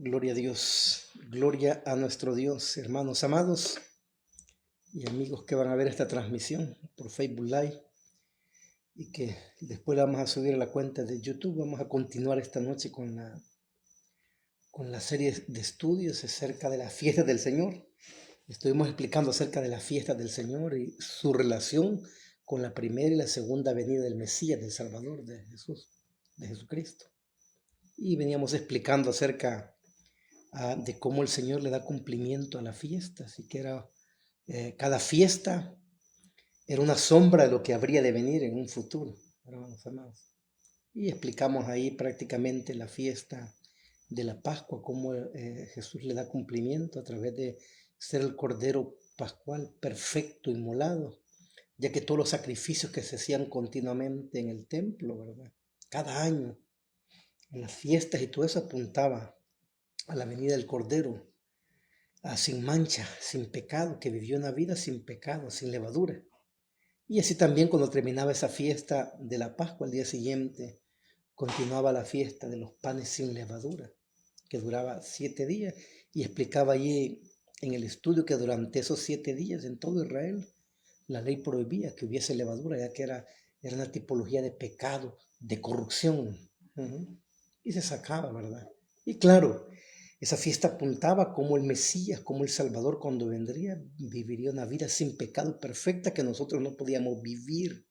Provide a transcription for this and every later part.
Gloria a Dios, gloria a nuestro Dios, hermanos amados y amigos que van a ver esta transmisión por Facebook Live y que después la vamos a subir a la cuenta de YouTube. Vamos a continuar esta noche con la serie de estudios acerca de la fiesta del Señor. Estuvimos explicando acerca de la fiesta del Señor y su relación con la primera y la segunda venida del Mesías, del Salvador, de Jesús, de Jesucristo. Y veníamos explicando acerca de cómo el Señor le da cumplimiento a la fiesta, así que cada fiesta era una sombra de lo que habría de venir en un futuro, hermanos amados. Y explicamos ahí prácticamente la fiesta de la Pascua, cómo Jesús le da cumplimiento a través de ser el Cordero Pascual perfecto, inmolado, ya que todos los sacrificios que se hacían continuamente en el templo, ¿verdad? Cada año, en las fiestas y todo eso apuntaba a la venida del Cordero, sin mancha, sin pecado, que vivió una vida sin pecado, sin levadura. Y así también cuando terminaba esa fiesta de la Pascua, al día siguiente, continuaba la fiesta de los panes sin levadura, que duraba 7 días, y explicaba allí en el estudio que durante esos 7 días en todo Israel, la ley prohibía que hubiese levadura, ya que era una tipología de pecado, de corrupción. Y se sacaba, ¿verdad? Y claro, esa fiesta apuntaba como el Mesías, como el Salvador cuando vendría, viviría una vida sin pecado perfecta que nosotros no podíamos vivir.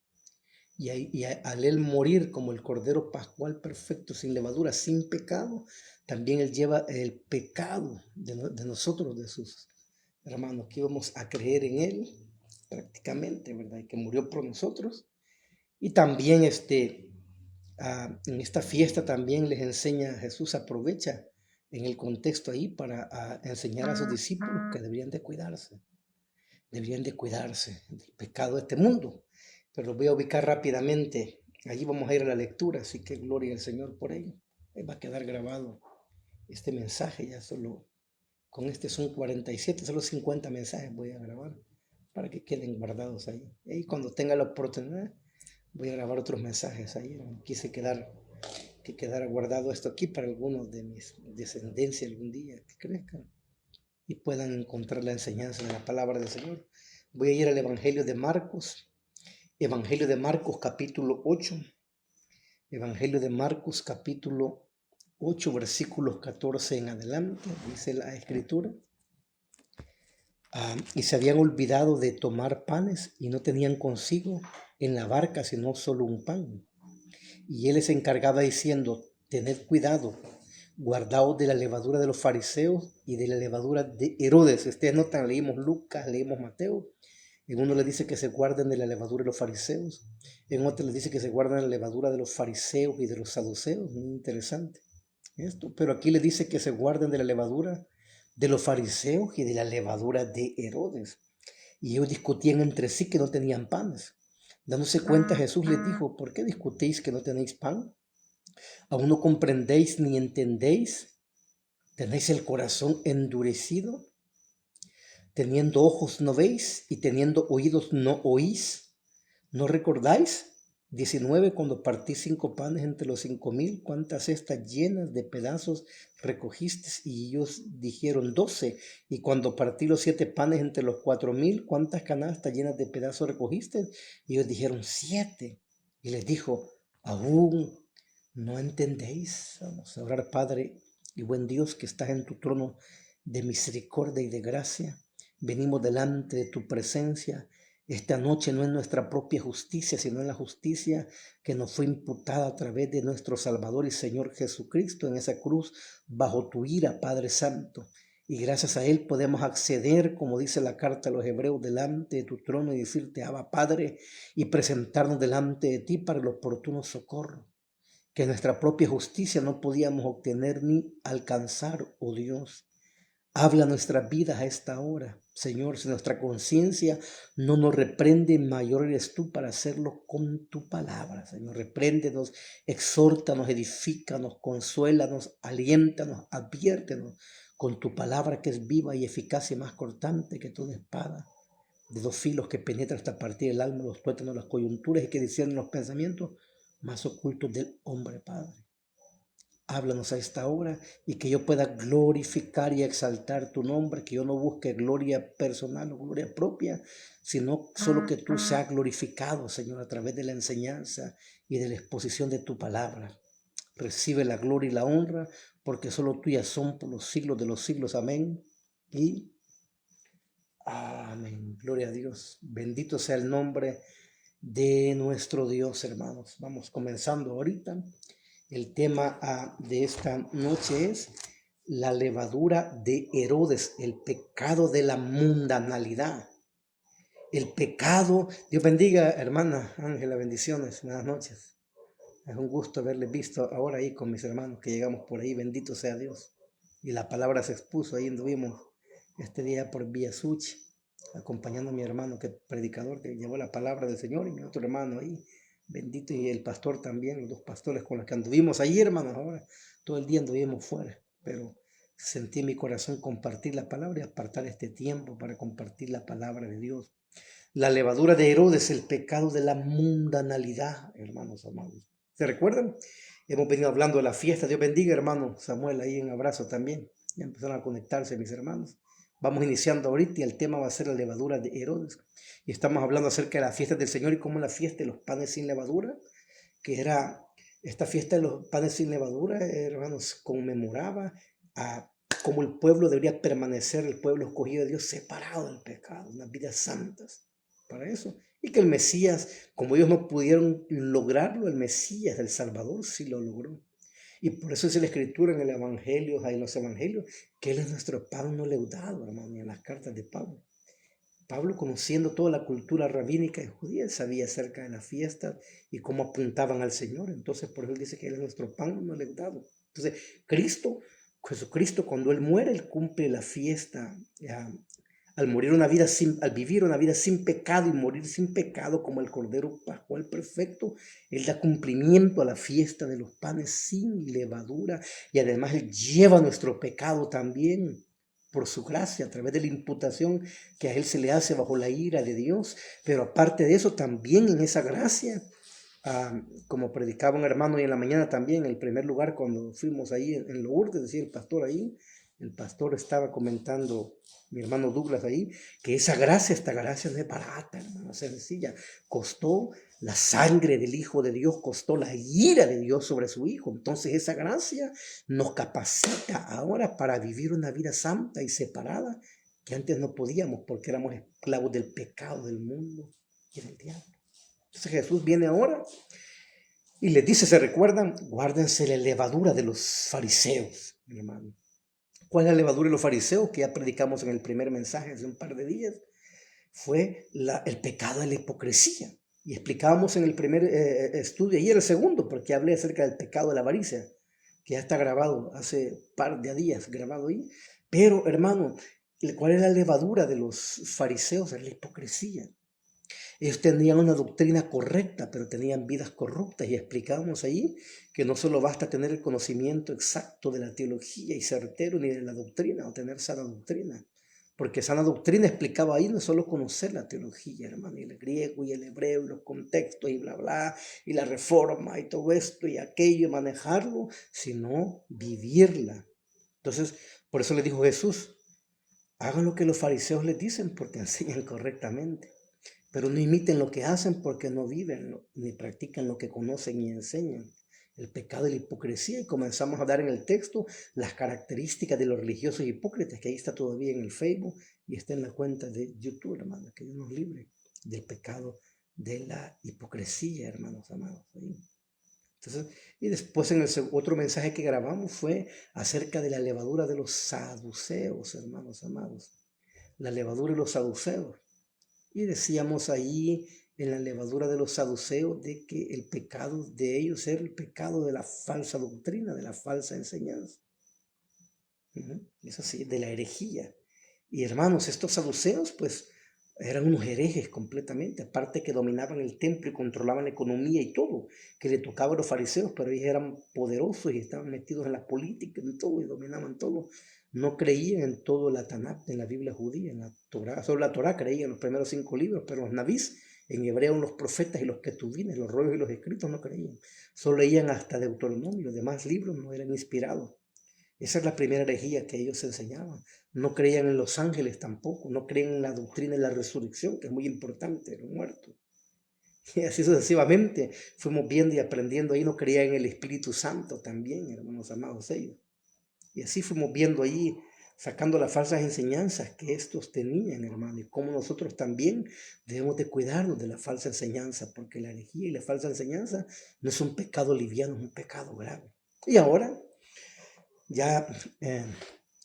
Y al él morir como el Cordero Pascual perfecto, sin levadura, sin pecado, también él lleva el pecado de nosotros, de sus hermanos, que íbamos a creer en él prácticamente, ¿verdad? Y que murió por nosotros. Y también en esta fiesta también les enseña Jesús, aprovecha en el contexto ahí para enseñar a sus discípulos que deberían de cuidarse del pecado de este mundo. Pero los voy a ubicar rápidamente. Allí vamos a ir a la lectura, así que gloria al Señor por ello. Ahí va a quedar grabado este mensaje, ya solo con este son 47, solo 50 mensajes voy a grabar para que queden guardados ahí. Y cuando tenga la oportunidad, voy a grabar otros mensajes ahí. Quise que quedara guardado esto aquí para algunos de mis descendencia algún día que crezcan y puedan encontrar la enseñanza de la palabra del Señor. Voy a ir al Evangelio de Marcos capítulo 8, Evangelio de Marcos capítulo 8, versículos 14 en adelante, dice la escritura. Y se habían olvidado de tomar panes y no tenían consigo en la barca sino solo un pan. Y él les encargaba diciendo: tened cuidado, guardaos de la levadura de los fariseos y de la levadura de Herodes. Ustedes notan, leímos Lucas, leímos Mateo. En uno le dice que se guarden de la levadura de los fariseos. En otro le dice que se guarden de la levadura de los fariseos y de los saduceos. Muy interesante esto. Pero aquí le dice que se guarden de la levadura de los fariseos y de la levadura de Herodes. Y ellos discutían entre sí que no tenían panes. Dándose cuenta, Jesús les dijo: ¿por qué discutís que no tenéis pan? ¿Aún no comprendéis ni entendéis? ¿Tenéis el corazón endurecido? Teniendo ojos no veis y teniendo oídos no oís. ¿No recordáis? 19, cuando partí 5 panes entre los 5,000, ¿cuántas cestas llenas de pedazos recogisteis? Y ellos dijeron 12. Y cuando partí los 7 panes entre los 4,000, ¿cuántas canastas llenas de pedazos recogisteis? Y ellos dijeron 7. Y les dijo: ¿aún no entendéis? Vamos a orar. Padre y buen Dios, que estás en tu trono de misericordia y de gracia, venimos delante de tu presencia. Esta noche no es nuestra propia justicia, sino en la justicia que nos fue imputada a través de nuestro Salvador y Señor Jesucristo en esa cruz, bajo tu ira, Padre Santo. Y gracias a Él podemos acceder, como dice la carta a los Hebreos, delante de tu trono y decirte: Abba, Padre, y presentarnos delante de ti para el oportuno socorro que nuestra propia justicia no podíamos obtener ni alcanzar, oh Dios. Habla nuestras vidas a esta hora, Señor. Si nuestra conciencia no nos reprende, mayor eres tú para hacerlo con tu palabra, Señor. Repréndenos, exhórtanos, edifícanos, consuélanos, aliéntanos, adviértenos con tu palabra, que es viva y eficaz y más cortante que toda espada de 2 filos, que penetra hasta partir el alma, los tuétanos, las coyunturas, y que discierne los pensamientos más ocultos del hombre, Padre. Háblanos a esta hora y que yo pueda glorificar y exaltar tu nombre, que yo no busque gloria personal o gloria propia, sino solo que tú seas glorificado, Señor, a través de la enseñanza y de la exposición de tu palabra. Recibe la gloria y la honra, porque solo tuyas son por los siglos de los siglos. Amén. Y amén. Gloria a Dios. Bendito sea el nombre de nuestro Dios, hermanos. Vamos comenzando ahorita. El tema de esta noche es la levadura de Herodes, el pecado de la mundanalidad. El pecado, Dios bendiga, hermana Ángela, bendiciones, buenas noches. Es un gusto haberles visto ahora ahí con mis hermanos que llegamos por ahí, bendito sea Dios. Y la palabra se expuso, ahí anduvimos este día por Vía Suchi, acompañando a mi hermano, que predicador, que llevó la palabra del Señor, y mi otro hermano ahí, bendito, y el pastor también, los dos pastores con los que anduvimos ahí, hermanos, ahora todo el día anduvimos fuera, pero sentí en mi corazón compartir la palabra y apartar este tiempo para compartir la palabra de Dios. La levadura de Herodes, el pecado de la mundanalidad, hermanos amados. ¿Se recuerdan? Hemos venido hablando de la fiesta. Dios bendiga, hermano Samuel, ahí un abrazo también. Ya empezaron a conectarse mis hermanos. Vamos iniciando ahorita y el tema va a ser la levadura de Herodes. Y estamos hablando acerca de la fiesta del Señor y cómo la fiesta de los panes sin levadura, que era esta fiesta de los panes sin levadura, hermanos, conmemoraba a cómo el pueblo debería permanecer, el pueblo escogido de Dios, separado del pecado, unas vidas santas para eso. Y que el Mesías, como ellos no pudieron lograrlo, el Mesías, el Salvador, sí lo logró. Y por eso dice la Escritura en el Evangelio, en los Evangelios, que Él es nuestro pan no leudado, hermano, y en las cartas de Pablo. Pablo, conociendo toda la cultura rabínica y judía, sabía acerca de la fiesta y cómo apuntaban al Señor. Entonces, por eso Él dice que Él es nuestro pan no leudado. Entonces, Jesucristo, cuando Él muere, Él cumple la fiesta. Al vivir una vida sin pecado y morir sin pecado como el Cordero Pascual perfecto, Él da cumplimiento a la fiesta de los panes sin levadura y además Él lleva nuestro pecado también por su gracia, a través de la imputación que a Él se le hace bajo la ira de Dios. Pero aparte de eso, también en esa gracia, como predicaba un hermano hoy en la mañana también, en el primer lugar cuando fuimos ahí en Lourdes, decía el pastor ahí, el pastor estaba comentando, mi hermano Douglas ahí, que esta gracia no es barata, hermano, es sencilla. Costó la sangre del Hijo de Dios, costó la ira de Dios sobre su Hijo. Entonces esa gracia nos capacita ahora para vivir una vida santa y separada, que antes no podíamos porque éramos esclavos del pecado del mundo y del diablo. Entonces Jesús viene ahora y les dice, ¿se recuerdan? Guárdense la levadura de los fariseos, mi hermano. ¿Cuál es la levadura de los fariseos? Que ya predicamos en el primer mensaje hace un par de días. Fue el pecado de la hipocresía. Y explicábamos en el primer estudio, y el segundo, porque hablé acerca del pecado de la avaricia, que ya está grabado hace un par de días, grabado ahí. Pero, hermano, ¿cuál es la levadura de los fariseos? Es la hipocresía. Ellos tenían una doctrina correcta, pero tenían vidas corruptas. Y explicábamos ahí que no solo basta tener el conocimiento exacto de la teología y certero, ni de la doctrina, o tener sana doctrina. Porque sana doctrina, explicaba ahí, no es solo conocer la teología, hermano, y el griego y el hebreo y los contextos y bla, bla, y la reforma y todo esto y aquello, manejarlo, sino vivirla. Entonces, por eso le dijo Jesús, hagan lo que los fariseos les dicen porque enseñan correctamente. Pero no imiten lo que hacen porque no viven ni practican lo que conocen y enseñan. El pecado y la hipocresía. Y comenzamos a dar en el texto las características de los religiosos hipócritas, que ahí está todavía en el Facebook y está en la cuenta de YouTube, hermano, que Dios nos libre del pecado de la hipocresía, hermanos amados. Ahí. Entonces, y después en el otro mensaje que grabamos fue acerca de la levadura de los saduceos, hermanos amados. La levadura de los saduceos. Y decíamos ahí en la levadura de los saduceos de que el pecado de ellos era el pecado de la falsa doctrina, de la falsa enseñanza. Eso sí, de la herejía. Y hermanos, estos saduceos pues eran unos herejes completamente, aparte que dominaban el templo y controlaban la economía y todo, que le tocaba a los fariseos, pero ellos eran poderosos y estaban metidos en la política, en todo, y dominaban todo. No creían en todo la Tanakh, en la Biblia judía, en la Torá. Solo la Torá creían en los primeros 5 libros, pero los nabís En hebreo los profetas y los ketubines, los rollos y los escritos no creían. Solo leían hasta Deuteronomio, los demás libros no eran inspirados. Esa es la primera herejía que ellos enseñaban. No creían en los ángeles tampoco, no creían en la doctrina de la resurrección, que es muy importante, los muertos. Y así sucesivamente fuimos viendo y aprendiendo ahí, no creían en el Espíritu Santo también, hermanos amados ellos. Y así fuimos viendo ahí, sacando las falsas enseñanzas que estos tenían, hermano, y cómo nosotros también debemos de cuidarnos de la falsa enseñanza, porque la herejía y la falsa enseñanza no es un pecado liviano, es un pecado grave. Y ahora, ya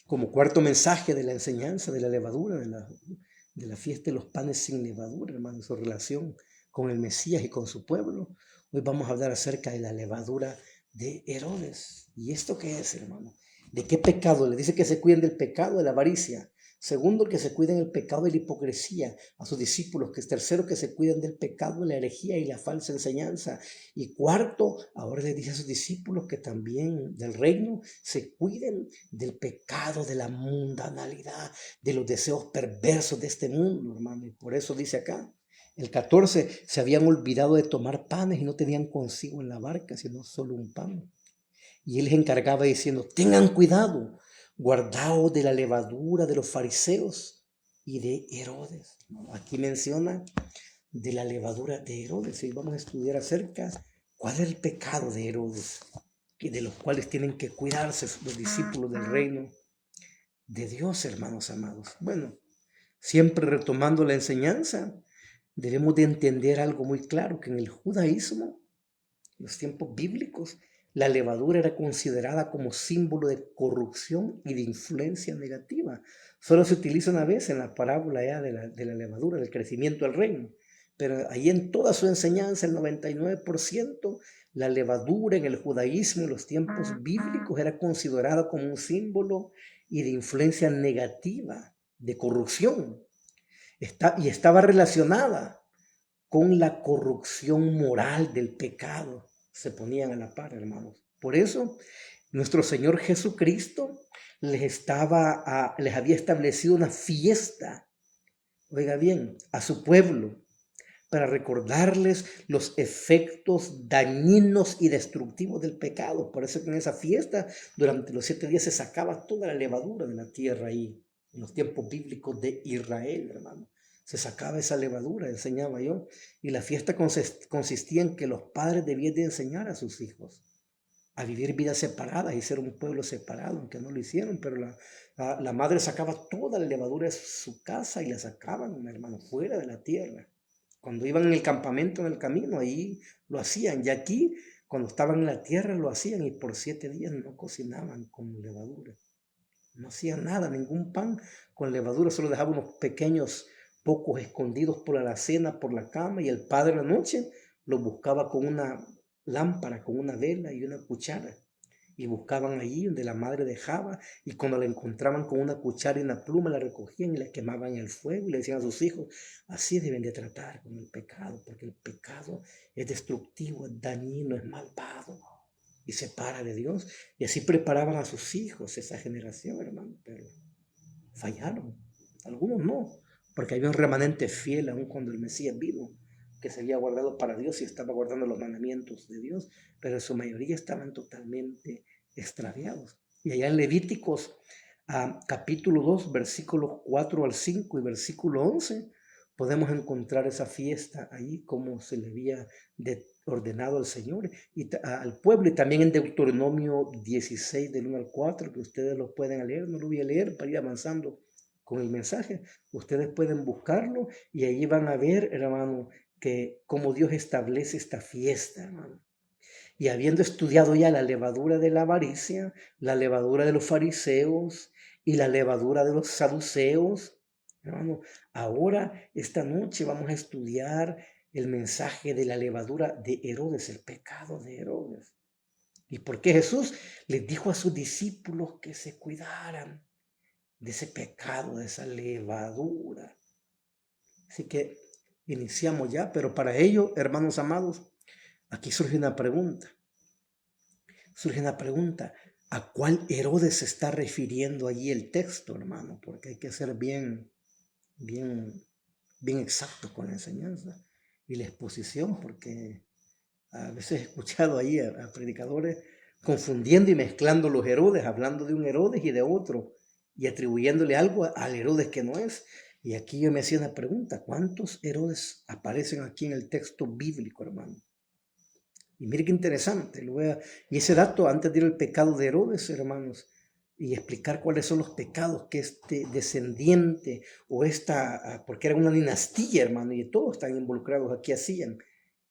como cuarto mensaje de la enseñanza de la levadura, de la fiesta de los panes sin levadura, hermano, su relación con el Mesías y con su pueblo, hoy vamos a hablar acerca de la levadura de Herodes. ¿Y esto qué es, hermano? ¿De qué pecado? Le dice que se cuiden del pecado de la avaricia. Segundo, que se cuiden del pecado de la hipocresía a sus discípulos. Que es tercero, que se cuiden del pecado de la herejía y la falsa enseñanza. Y cuarto, ahora le dice a sus discípulos que también del reino se cuiden del pecado de la mundanalidad, de los deseos perversos de este mundo, hermano. Y por eso dice acá, el 14, se habían olvidado de tomar panes y no tenían consigo en la barca, sino solo un pan. Y él les encargaba diciendo, tengan cuidado, guardaos de la levadura de los fariseos y de Herodes. Aquí menciona de la levadura de Herodes. Y vamos a estudiar acerca cuál es el pecado de Herodes, de los cuales tienen que cuidarse los discípulos del reino de Dios, hermanos amados. Bueno, siempre retomando la enseñanza, debemos de entender algo muy claro, que en el judaísmo, en los tiempos bíblicos, la levadura era considerada como símbolo de corrupción y de influencia negativa. Solo se utiliza una vez en la parábola ya de la levadura, del crecimiento del reino. Pero ahí en toda su enseñanza, el 99%, la levadura en el judaísmo en los tiempos bíblicos era considerada como un símbolo y de influencia negativa, de corrupción. Y estaba relacionada con la corrupción moral del pecado. Se ponían a la par, hermanos. Por eso, nuestro Señor Jesucristo les había establecido una fiesta, oiga bien, a su pueblo, para recordarles los efectos dañinos y destructivos del pecado. Por eso que en esa fiesta, durante los 7 días, se sacaba toda la levadura de la tierra ahí, en los tiempos bíblicos de Israel, hermano. Se sacaba esa levadura, enseñaba yo. Y la fiesta consistía en que los padres debían de enseñar a sus hijos a vivir vidas separadas y ser un pueblo separado, aunque no lo hicieron, pero la madre sacaba toda la levadura de su casa y la sacaban, hermano, fuera de la tierra. Cuando iban en el campamento, en el camino, ahí lo hacían. Y aquí, cuando estaban en la tierra, lo hacían y por 7 días no cocinaban con levadura. No hacían nada, ningún pan con levadura, solo dejaban unos pequeños pocos escondidos por la alacena, por la cama, y el padre en la noche los buscaba con una lámpara, con una vela y una cuchara. Y buscaban allí donde la madre dejaba, y cuando la encontraban con una cuchara y una pluma, la recogían y la quemaban en el fuego y le decían a sus hijos, así deben de tratar con el pecado, porque el pecado es destructivo, es dañino, es malvado y separa de Dios. Y así preparaban a sus hijos, esa generación, hermano, pero fallaron. Algunos no, porque había un remanente fiel aún cuando el Mesías vino, que se había guardado para Dios y estaba guardando los mandamientos de Dios, pero en su mayoría estaban totalmente extraviados. Y allá en Levíticos, capítulo 2, versículos 4 al 5 y versículo 11, podemos encontrar esa fiesta ahí, como se le había ordenado al Señor y al pueblo, y también en Deuteronomio 16, del 1 al 4, que ustedes lo pueden leer, no lo voy a leer para ir avanzando con el mensaje. Ustedes pueden buscarlo y allí van a ver, hermano, que cómo Dios establece esta fiesta, hermano. Y habiendo estudiado ya la levadura de la avaricia, la levadura de los fariseos y la levadura de los saduceos, hermano, ahora esta noche vamos a estudiar el mensaje de la levadura de Herodes, el pecado de Herodes. Y por qué Jesús les dijo a sus discípulos que se cuidaran de ese pecado, de esa levadura. Así que iniciamos ya, pero para ello, hermanos amados, aquí surge una pregunta. ¿A cuál Herodes se está refiriendo allí el texto, hermano? Porque hay que ser bien exacto con la enseñanza. y la exposición, porque a veces he escuchado ahí a predicadores confundiendo y mezclando los Herodes, hablando de un Herodes y de otro, y atribuyéndole algo al Herodes que no es. Y aquí yo me hacía una pregunta: ¿cuántos Herodes aparecen aquí en el texto bíblico, hermano? Y mire qué interesante. Y ese dato, antes de ir al pecado de Herodes, hermanos, y explicar cuáles son los pecados que este descendiente o porque era una dinastía, hermano, y todos están involucrados aquí, hacían,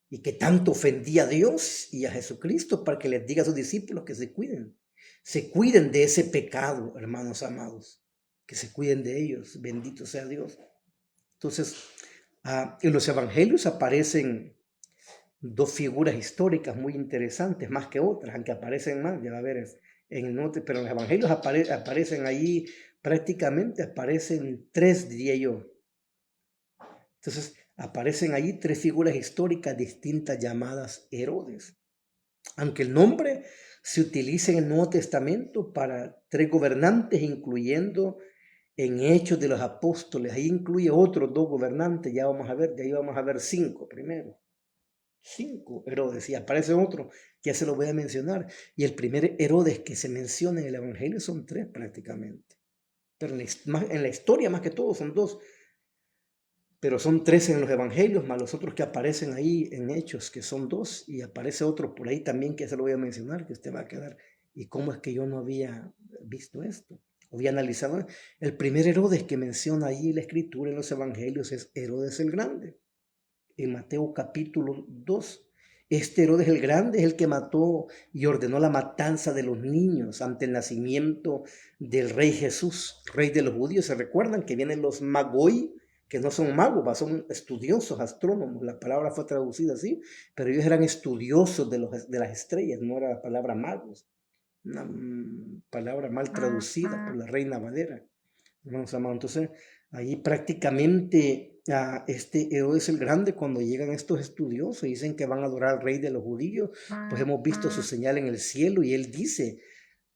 y que tanto ofendía a Dios y a Jesucristo, para que les diga a sus discípulos que se cuiden de ese pecado, hermanos amados, que se cuiden de ellos, bendito sea Dios. Entonces, en los evangelios aparecen dos figuras históricas muy interesantes, más que otras, aunque aparecen más, ya va a ver en el norte, pero en los evangelios aparecen ahí, prácticamente aparecen tres, diría yo. Entonces, aparecen allí tres figuras históricas distintas llamadas Herodes. Aunque el nombre se utiliza en el Nuevo Testamento para tres gobernantes, incluyendo en Hechos de los Apóstoles, ahí incluye otros dos gobernantes, ya vamos a ver, de ahí vamos a ver cinco primero. 5 Herodes, y aparece otro, ya se lo voy a mencionar. Y el primer Herodes que se menciona en el Evangelio son tres prácticamente. Pero en la historia más que todo son dos. Pero son tres en los Evangelios, más los otros que aparecen ahí en Hechos, que son dos. Y aparece otro por ahí también que se lo voy a mencionar, que usted va a quedar. ¿Y cómo es que yo no había visto esto? Había analizado. El primer Herodes que menciona ahí la Escritura en los Evangelios es Herodes el Grande. En Mateo capítulo 2. Este Herodes el Grande es el que mató y ordenó la matanza de los niños ante el nacimiento del rey Jesús, rey de los judíos. ¿Se recuerdan que vienen los magoi, que no son magos, son estudiosos, astrónomos? La palabra fue traducida así, pero ellos eran estudiosos de las estrellas, no era la palabra magos, una palabra mal traducida por la Reina Valera. Hermanos amados, entonces ahí prácticamente este Herodes el Grande, cuando llegan estos estudiosos y dicen que van a adorar al rey de los judíos, pues hemos visto su señal en el cielo, y él dice: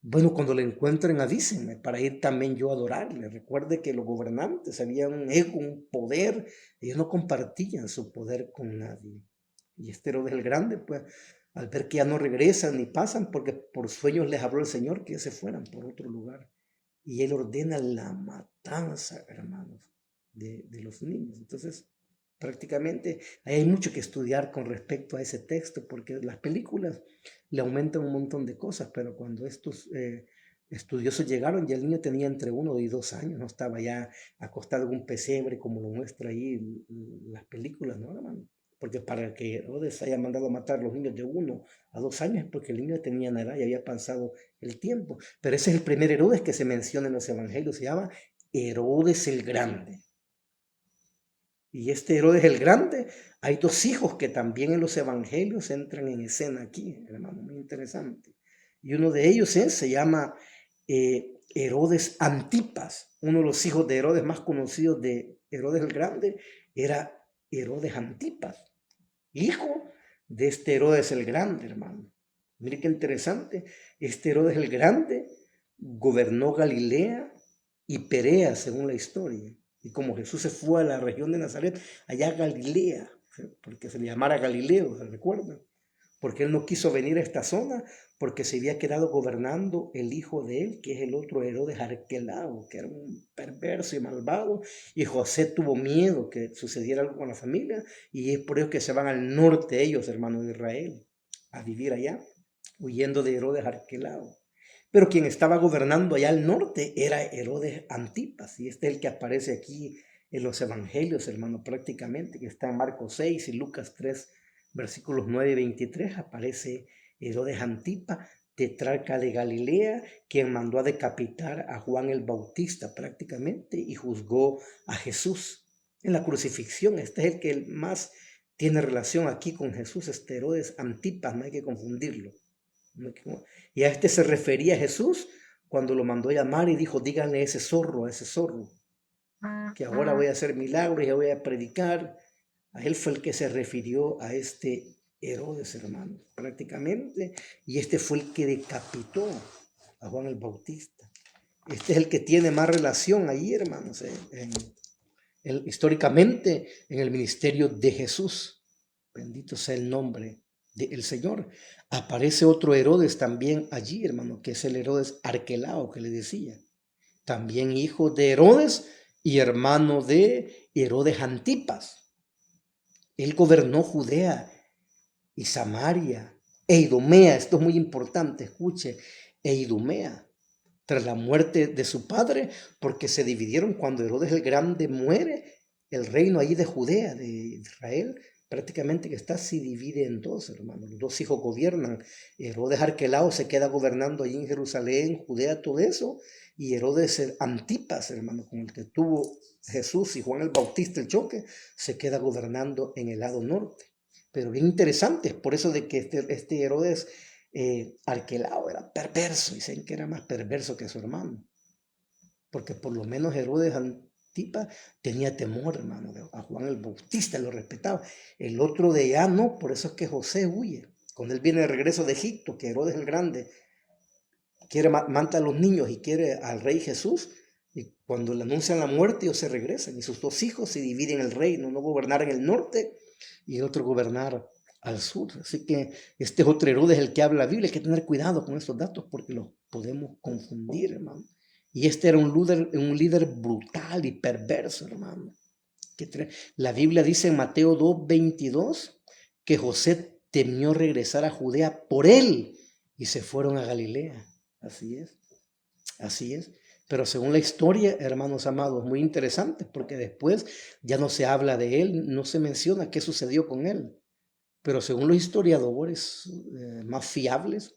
bueno, cuando le encuentren avísenme para ir también yo a adorarle. Recuerde que los gobernantes habían un ego, un poder, ellos no compartían su poder con nadie. Y este Herodes el Grande, pues al ver que ya no regresan ni pasan, porque por sueños les habló el Señor que ya se fueran por otro lugar, y él ordena la matanza, hermanos, de los niños. Entonces, prácticamente hay mucho que estudiar con respecto a ese texto, porque las películas le aumentan un montón de cosas, pero cuando estos estudiosos llegaron, ya el niño tenía entre 1 y 2 años, no estaba ya acostado en un pesebre como lo muestra ahí las películas, ¿no, hermano? Porque para que Herodes haya mandado a matar a los niños de 1 a 2 años es porque el niño tenía una edad y había pasado el tiempo. Pero ese es el primer Herodes que se menciona en los evangelios, se llama Herodes el Grande. Y este Herodes el Grande, hay dos hijos que también en los evangelios entran en escena aquí, hermano, muy interesante. Y uno de ellos se llama Herodes Antipas. Uno de los hijos de Herodes más conocidos de Herodes el Grande era Herodes Antipas, hijo de este Herodes el Grande, hermano. Mire qué interesante. Este Herodes el Grande gobernó Galilea y Perea, según la historia. Y como Jesús se fue a la región de Nazaret, allá Galilea, porque se le llamara Galileo, ¿se recuerdan? Porque él no quiso venir a esta zona, porque se había quedado gobernando el hijo de él, que es el otro Herodes Arquelao, que era un perverso y malvado, y José tuvo miedo que sucediera algo con la familia, y es por eso que se van al norte ellos, hermanos de Israel, a vivir allá, huyendo de Herodes Arquelao. Pero quien estaba gobernando allá al norte era Herodes Antipas, y este es el que aparece aquí en los evangelios, hermano, prácticamente, que está en Marcos 6 y Lucas 3, versículos 9 y 23, aparece Herodes Antipa, tetrarca de Galilea, quien mandó a decapitar a Juan el Bautista prácticamente y juzgó a Jesús en la crucifixión. Este es el que más tiene relación aquí con Jesús, este Herodes Antipas, no hay que confundirlo. Y a este se refería a Jesús cuando lo mandó a llamar y dijo: díganle a ese zorro, que ahora voy a hacer milagros y voy a predicar. A él fue el que se refirió a este Herodes, hermano, prácticamente. Y este fue el que decapitó a Juan el Bautista. Este es el que tiene más relación ahí, hermanos, históricamente en el ministerio de Jesús. Bendito sea el nombre del Señor. Aparece otro Herodes también allí, hermano, que es el Herodes Arquelao que le decía. También hijo de Herodes y hermano de Herodes Antipas. Él gobernó Judea y Samaria e Idumea. Esto es muy importante, escuche, e Idumea. Tras la muerte de su padre, porque se dividieron cuando Herodes el Grande muere, el reino ahí de Judea, de Israel, prácticamente que está, se divide en dos, hermanos. Los dos hijos gobiernan. Herodes Arquelao se queda gobernando allí en Jerusalén, Judea, todo eso, y Herodes Antipas, hermano, con el que tuvo Jesús y Juan el Bautista el choque, se queda gobernando en el lado norte. Pero bien interesante, es por eso de que este Herodes Arquelao era perverso, dicen que era más perverso que su hermano, porque por lo menos Herodes Antipas tenía temor, hermano, a Juan el Bautista, lo respetaba. El otro de allá no, por eso es que José huye. Cuando él viene de regreso de Egipto, que Herodes el Grande quiere mata a los niños y quiere al rey Jesús, y cuando le anuncian la muerte, ellos se regresan y sus dos hijos se dividen el reino, uno gobernar en el norte y el otro gobernar al sur. Así que este es otro Herodes el que habla la Biblia. Hay que tener cuidado con estos datos porque los podemos confundir, hermano. Y este era un líder brutal y perverso, hermano. La Biblia dice en Mateo 2:22 que José temió regresar a Judea por él y se fueron a Galilea. Así es, así es. Pero según la historia, hermanos amados, muy interesante, porque después ya no se habla de él, no se menciona qué sucedió con él. Pero según los historiadores más fiables,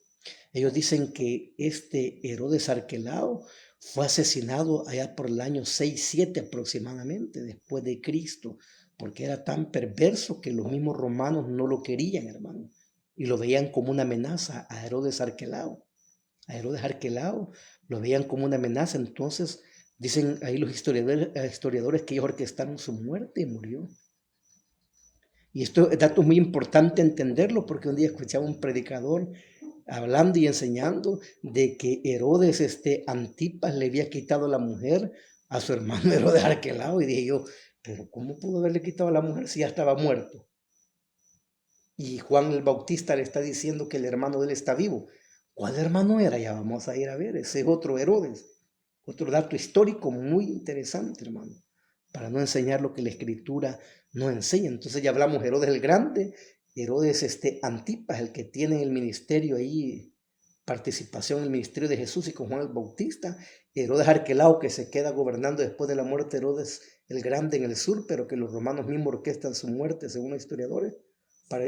ellos dicen que este Herodes Arquelao fue asesinado allá por el año 6-7 aproximadamente después de Cristo, porque era tan perverso que los mismos romanos no lo querían, hermano, y lo veían como una amenaza a Herodes Arquelao. A Herodes Arquelao lo veían como una amenaza, entonces dicen ahí los historiadores que ellos orquestaron su muerte y murió. Y esto es dato muy importante entenderlo, porque un día escuchaba un predicador hablando y enseñando de que Herodes Antipas le había quitado la mujer a su hermano Herodes Arquelao, y dije yo, pero ¿cómo pudo haberle quitado a la mujer si ya estaba muerto? Y Juan el Bautista le está diciendo que el hermano de él está vivo. ¿Cuál hermano era? Ya vamos a ir a ver, ese es otro Herodes. Otro dato histórico muy interesante, hermano, para no enseñar lo que la Escritura no enseña. Entonces ya hablamos Herodes el Grande, Herodes Antipas, el que tiene el ministerio ahí, participación en el ministerio de Jesús y con Juan el Bautista, Herodes Arquelao, que se queda gobernando después de la muerte de Herodes el Grande en el sur, pero que los romanos mismos orquestan su muerte, según los historiadores,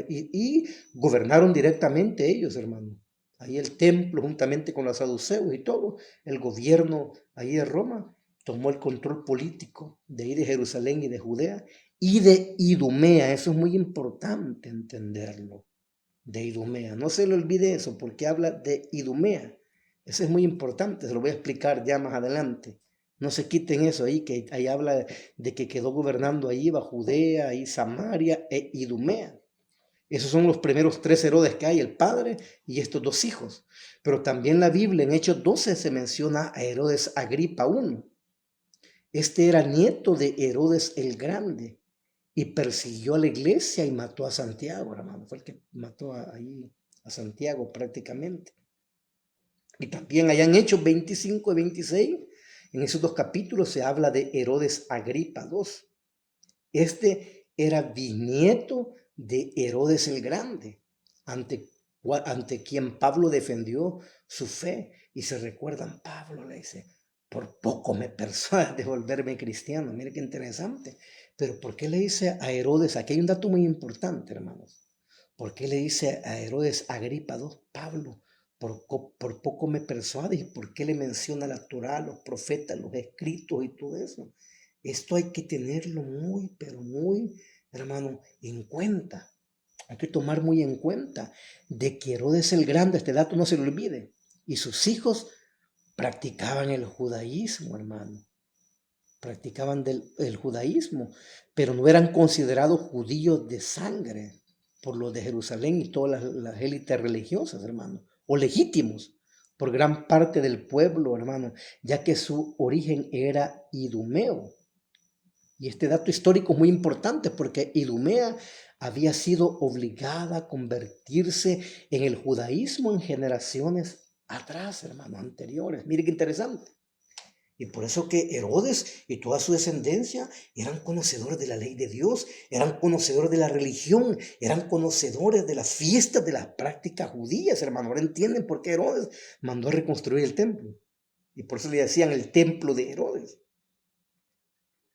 y gobernaron directamente ellos, hermano. Ahí el templo, juntamente con los saduceos y todo, el gobierno ahí de Roma, tomó el control político de ahí de Jerusalén y de Judea y de Idumea. Eso es muy importante entenderlo, de Idumea. No se le olvide eso, porque habla de Idumea. Eso es muy importante, se lo voy a explicar ya más adelante. No se quiten eso ahí, que ahí habla de que quedó gobernando ahí va Judea, ahí Samaria e Idumea. Esos son los primeros 3 Herodes que hay, el padre y estos 2 hijos. Pero también la Biblia en Hechos 12 se menciona a Herodes Agripa I. Este era nieto de Herodes el Grande y persiguió a la iglesia y mató a Santiago, hermano. Fue el que mató ahí a Santiago prácticamente. Y también allá en Hechos 25 y 26, en esos 2 capítulos se habla de Herodes Agripa II. Este era bisnieto de Herodes el Grande, ante quien Pablo defendió su fe. Y se recuerdan, Pablo le dice, por poco me persuade de volverme cristiano. Mire qué interesante. Pero ¿por qué le dice a Herodes? Aquí hay un dato muy importante, hermanos. ¿Por qué le dice a Herodes Agripa II, Pablo, por poco me persuade? ¿Y por qué le menciona la Torá, los profetas, los escritos y todo eso? Esto hay que tenerlo muy, pero muy, hermano, en cuenta. Hay que tomar muy en cuenta de que Herodes el Grande, este dato no se lo olvide, y sus hijos practicaban el judaísmo, hermano. Practicaban el judaísmo, pero no eran considerados judíos de sangre por los de Jerusalén y todas las élites religiosas, hermano, o legítimos por gran parte del pueblo, hermano, ya que su origen era idumeo. Y este dato histórico es muy importante porque Idumea había sido obligada a convertirse en el judaísmo en generaciones atrás, hermanos, anteriores. Mire qué interesante. Y por eso que Herodes y toda su descendencia eran conocedores de la ley de Dios, eran conocedores de la religión, eran conocedores de las fiestas, de las prácticas judías, hermano. Ahora entienden por qué Herodes mandó a reconstruir el templo. Y por eso le decían el templo de Herodes.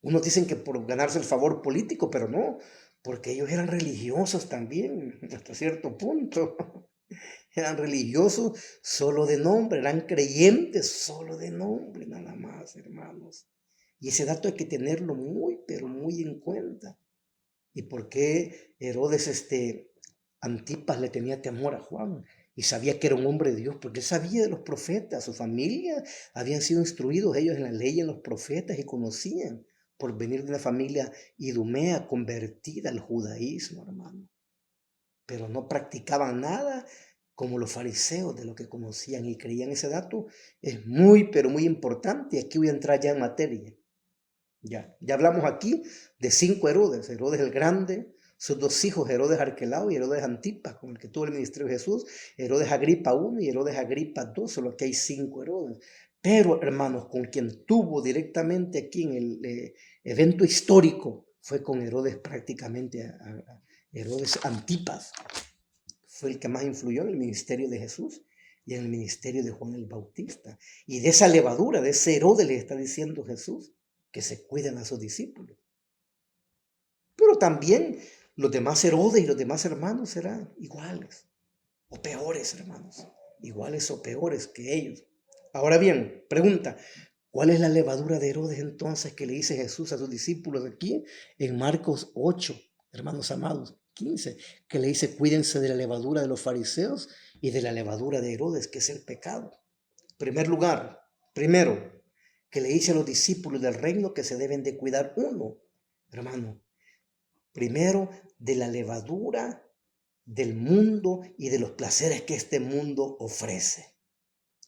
Unos dicen que por ganarse el favor político, pero no, porque ellos eran religiosos también, hasta cierto punto. Eran religiosos solo de nombre, eran creyentes solo de nombre, nada más, hermanos. Y ese dato hay que tenerlo muy, pero muy en cuenta. ¿Y por qué Herodes, Antipas le tenía temor a Juan? Y sabía que era un hombre de Dios, porque él sabía de los profetas, su familia habían sido instruidos ellos en la ley y en los profetas y conocían por venir de una familia idumea convertida al judaísmo, hermano. Pero no practicaban nada como los fariseos de lo que conocían y creían. Ese dato es muy, pero muy importante. Y aquí voy a entrar ya en materia. Ya hablamos aquí de 5 Herodes. Herodes el Grande, sus 2 hijos, Herodes Arquelao y Herodes Antipas, con el que tuvo el ministerio de Jesús, Herodes Agripa I y Herodes Agripa II, solo que hay 5 Herodes. Pero, hermanos, con quien tuvo directamente aquí en el evento histórico fue con Herodes prácticamente, Herodes Antipas. Fue el que más influyó en el ministerio de Jesús y en el ministerio de Juan el Bautista. Y de esa levadura, de ese Herodes le está diciendo Jesús que se cuiden a sus discípulos. Pero también los demás Herodes y los demás hermanos serán iguales o peores, hermanos. Iguales o peores que ellos. Ahora bien, pregunta, ¿cuál es la levadura de Herodes entonces que le dice Jesús a sus discípulos aquí en Marcos 8, hermanos amados? 15, que le dice cuídense de la levadura de los fariseos y de la levadura de Herodes, que es el pecado. Primer lugar, primero, que le dice a los discípulos del reino que se deben de cuidar uno, hermano, primero de la levadura del mundo y de los placeres que este mundo ofrece.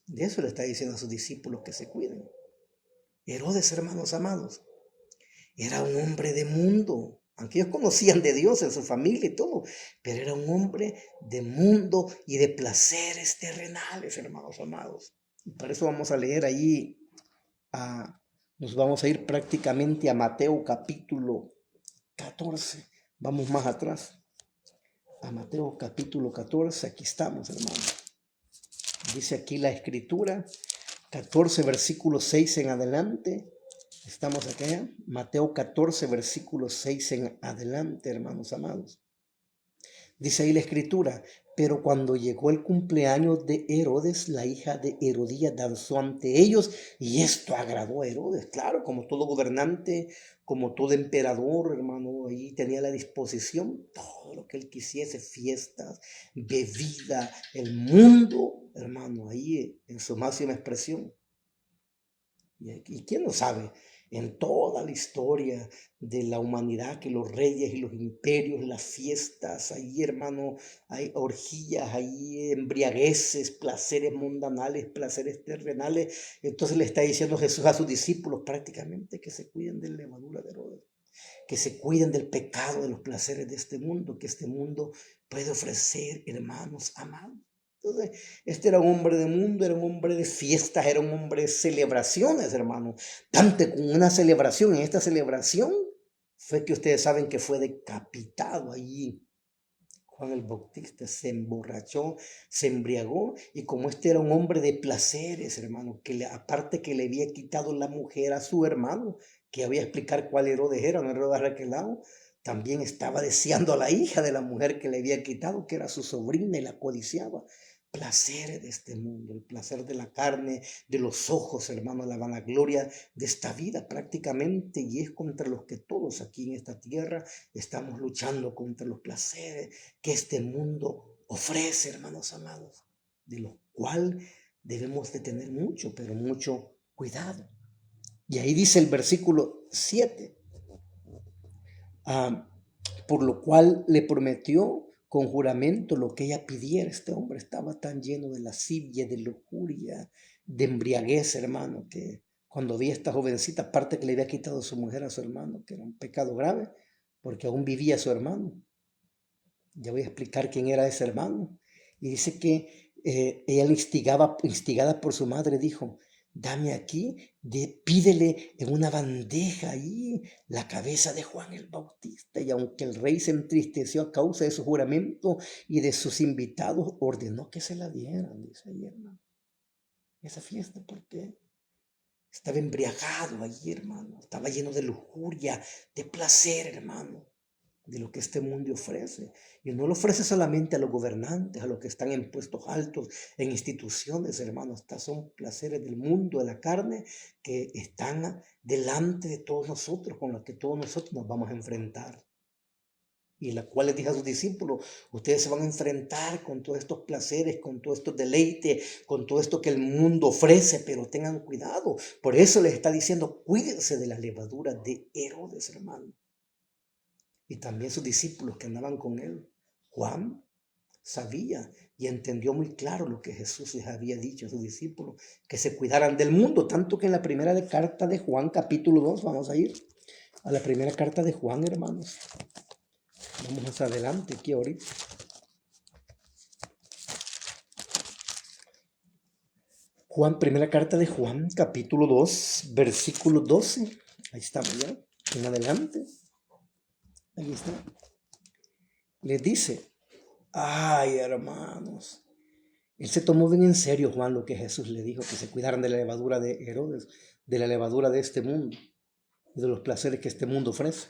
De eso le está diciendo a sus discípulos que se cuiden. Herodes, hermanos amados, era un hombre de mundo, aunque ellos conocían de Dios en su familia y todo, pero era un hombre de mundo y de placeres terrenales, hermanos amados. Y para eso vamos a leer ahí, nos vamos a ir prácticamente a Mateo capítulo 14. Vamos más atrás. A Mateo capítulo 14, aquí estamos, hermanos. Dice aquí la escritura, 14 versículo 6 en adelante. Estamos acá, Mateo 14, versículo 6 en adelante, hermanos amados. Dice ahí la escritura, pero cuando llegó el cumpleaños de Herodes, la hija de Herodías danzó ante ellos y esto agradó a Herodes. Claro, como todo gobernante, como todo emperador, hermano, ahí tenía a la disposición todo lo que él quisiese, fiestas, bebida, el mundo, hermano, ahí en su máxima expresión. ¿Y quién lo sabe? En toda la historia de la humanidad, que los reyes y los imperios, las fiestas, ahí hermano, hay orgías, hay embriagueces, placeres mundanales, placeres terrenales. Entonces le está diciendo Jesús a sus discípulos prácticamente que se cuiden de la levadura de Herodes, que se cuiden del pecado, de los placeres de este mundo, que este mundo puede ofrecer, hermanos amados. Entonces, este era un hombre de mundo, era un hombre de fiestas, era un hombre de celebraciones, hermano. Tanto con una celebración, en esta celebración fue que ustedes saben que fue decapitado allí. Juan el Bautista se emborrachó, se embriagó, y como este era un hombre de placeres, hermano, aparte que le había quitado la mujer a su hermano, que había a explicar cuál Herodes era, no Herodes Arquelao, también estaba deseando a la hija de la mujer que le había quitado, que era su sobrina, y la codiciaba. Placeres de este mundo, el placer de la carne, de los ojos, hermano, la vanagloria de esta vida prácticamente, y es contra los que todos aquí en esta tierra estamos luchando, contra los placeres que este mundo ofrece, hermanos amados, de lo cual debemos de tener mucho, pero mucho cuidado. Y ahí dice el versículo 7, por lo cual le prometió con juramento lo que ella pidiera. Este hombre estaba tan lleno de lascivia, de lujuria, de embriaguez, hermano, que cuando vi a esta jovencita, aparte que le había quitado su mujer a su hermano, que era un pecado grave, porque aún vivía su hermano. Ya voy a explicar quién era ese hermano. Y dice que ella instigada por su madre, dijo, dame aquí, pídele en una bandeja ahí la cabeza de Juan el Bautista. Y aunque el rey se entristeció a causa de su juramento y de sus invitados, ordenó que se la dieran, dice ahí, hermano. Esa fiesta, ¿por qué? Estaba embriagado allí, hermano. Estaba lleno de lujuria, de placer, hermano, de lo que este mundo ofrece. Y no lo ofrece solamente a los gobernantes, a los que están en puestos altos, en instituciones, hermano. Estas son placeres del mundo, de la carne, que están delante de todos nosotros, con los que todos nosotros nos vamos a enfrentar. Y la cual les dije a sus discípulos, ustedes se van a enfrentar con todos estos placeres, con todos estos deleites, con todo esto que el mundo ofrece, pero tengan cuidado. Por eso les está diciendo, cuídense de la levadura de Herodes, hermano. Y también sus discípulos que andaban con él. Juan sabía y entendió muy claro lo que Jesús les había dicho a sus discípulos, que se cuidaran del mundo, tanto que en la primera carta de Juan, capítulo 2, vamos a ir a la primera carta de Juan, hermanos. Vamos más adelante aquí ahorita. Juan, primera carta de Juan, capítulo 2, versículo 12. Ahí estamos ya, en adelante. Ahí está. Les dice, ay, hermanos, él se tomó bien en serio, Juan, lo que Jesús le dijo, que se cuidaran de la levadura de Herodes, de la levadura de este mundo y de los placeres que este mundo ofrece.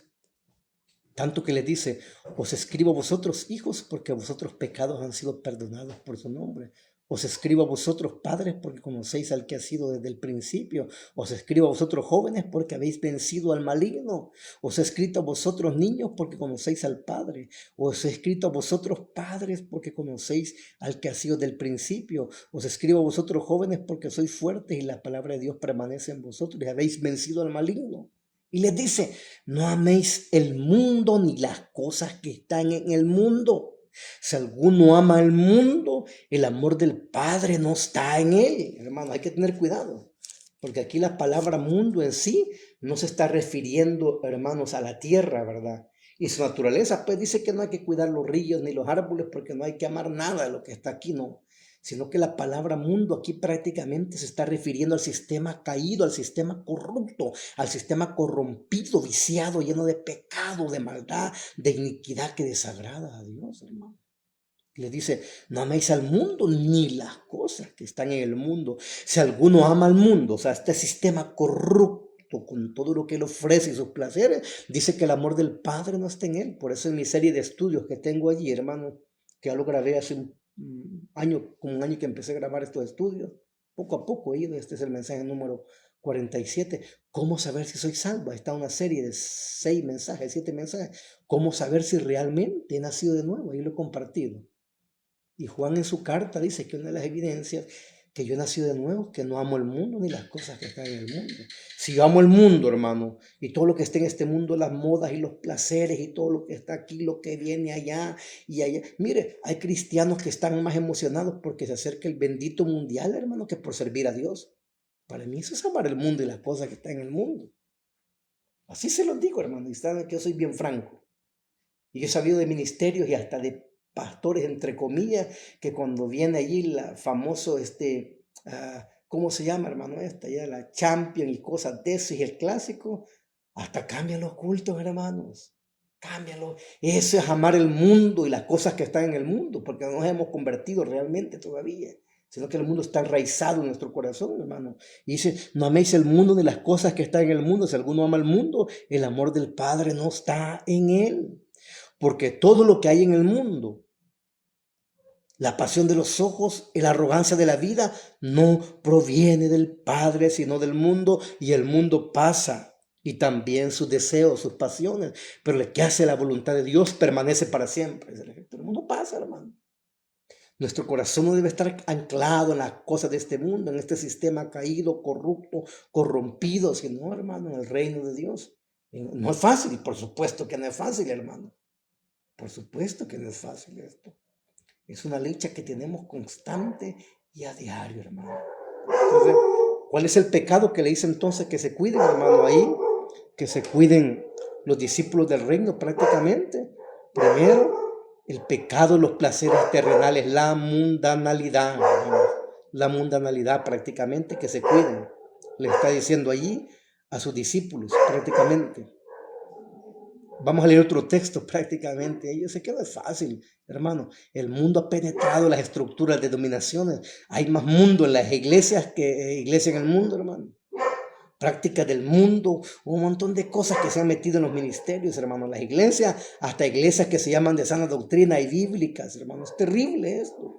Tanto que les dice, os escribo a vosotros, hijos, porque vosotros pecados han sido perdonados por su nombre. Os escribo a vosotros, padres, porque conocéis al que ha sido desde el principio. Os escribo a vosotros, jóvenes, porque habéis vencido al maligno. Os he escrito a vosotros, niños, porque conocéis al Padre. Os he escrito a vosotros, padres, porque conocéis al que ha sido del principio. Os escribo a vosotros, jóvenes, porque sois fuertes y la palabra de Dios permanece en vosotros y habéis vencido al maligno. Y les dice, no améis el mundo ni las cosas que están en el mundo. Si alguno ama el mundo, el amor del Padre no está en él. Hermano, hay que tener cuidado, porque aquí la palabra mundo en sí no se está refiriendo, hermanos, a la tierra, ¿verdad? Y su naturaleza, pues dice que no hay que cuidar los ríos ni los árboles porque no hay que amar nada de lo que está aquí, no. Sino que la palabra mundo aquí prácticamente se está refiriendo al sistema caído, al sistema corrupto, al sistema corrompido, viciado, lleno de pecado, de maldad, de iniquidad que desagrada a Dios, hermano. Le dice, no améis al mundo ni las cosas que están en el mundo. Si alguno ama al mundo, o sea, este sistema corrupto con todo lo que él ofrece y sus placeres, dice que el amor del Padre no está en él. Por eso en mi serie de estudios que tengo allí, hermano, que ya lo grabé hace un año, como un año que empecé a grabar estos estudios, poco a poco he ido, este es el mensaje número 47, ¿cómo saber si soy salvo? Está una serie de 6 mensajes, 7 mensajes, ¿cómo saber si realmente he nacido de nuevo? Ahí lo he compartido. Y Juan en su carta dice que una de las evidencias que yo he nacido de nuevo, que no amo el mundo ni las cosas que están en el mundo. Si yo amo el mundo, hermano, y todo lo que está en este mundo, las modas y los placeres y todo lo que está aquí, lo que viene allá y allá. Mire, hay cristianos que están más emocionados porque se acerca el bendito mundial, hermano, que por servir a Dios. Para mí eso es amar el mundo y las cosas que están en el mundo. Así se los digo, hermano, y saben que yo soy bien franco. Y yo he sabido de ministerios y hasta de pastores, entre comillas, que cuando viene allí la famoso, ¿cómo se llama, hermano? Ya la Champion y cosas de eso, y el clásico, hasta cambian los cultos, hermanos. Cámbialo. Eso es amar el mundo y las cosas que están en el mundo, porque no nos hemos convertido realmente todavía, sino que el mundo está enraizado en nuestro corazón, hermano. Y dice, no améis el mundo ni las cosas que están en el mundo. Si alguno ama el mundo, el amor del Padre no está en él. Porque todo lo que hay en el mundo, la pasión de los ojos y la arrogancia de la vida, no proviene del Padre, sino del mundo, y el mundo pasa, y también sus deseos, sus pasiones, pero el que hace la voluntad de Dios permanece para siempre. El mundo pasa, hermano. Nuestro corazón no debe estar anclado en las cosas de este mundo, en este sistema caído, corrupto, corrompido, sino, hermano, en el reino de Dios. No es fácil, por supuesto que no es fácil, hermano. Por supuesto que no es fácil esto. Es una lucha que tenemos constante y a diario, hermano. Entonces, ¿Cuál es el pecado que le dice entonces que se cuiden, hermano, ahí? Que se cuiden los discípulos del reino prácticamente. Primero, el pecado de los placeres terrenales, la mundanalidad, hermano. La mundanalidad prácticamente, que se cuiden. Le está diciendo allí a sus discípulos prácticamente. Vamos a leer otro texto prácticamente. Yo sé que no es fácil, hermano. El mundo ha penetrado las estructuras de dominaciones. Hay más mundo en las iglesias que iglesia en el mundo, hermano. Prácticas del mundo, un montón de cosas que se han metido en los ministerios, hermano. Las iglesias, hasta iglesias que se llaman de sana doctrina y bíblicas, hermano. Es terrible esto.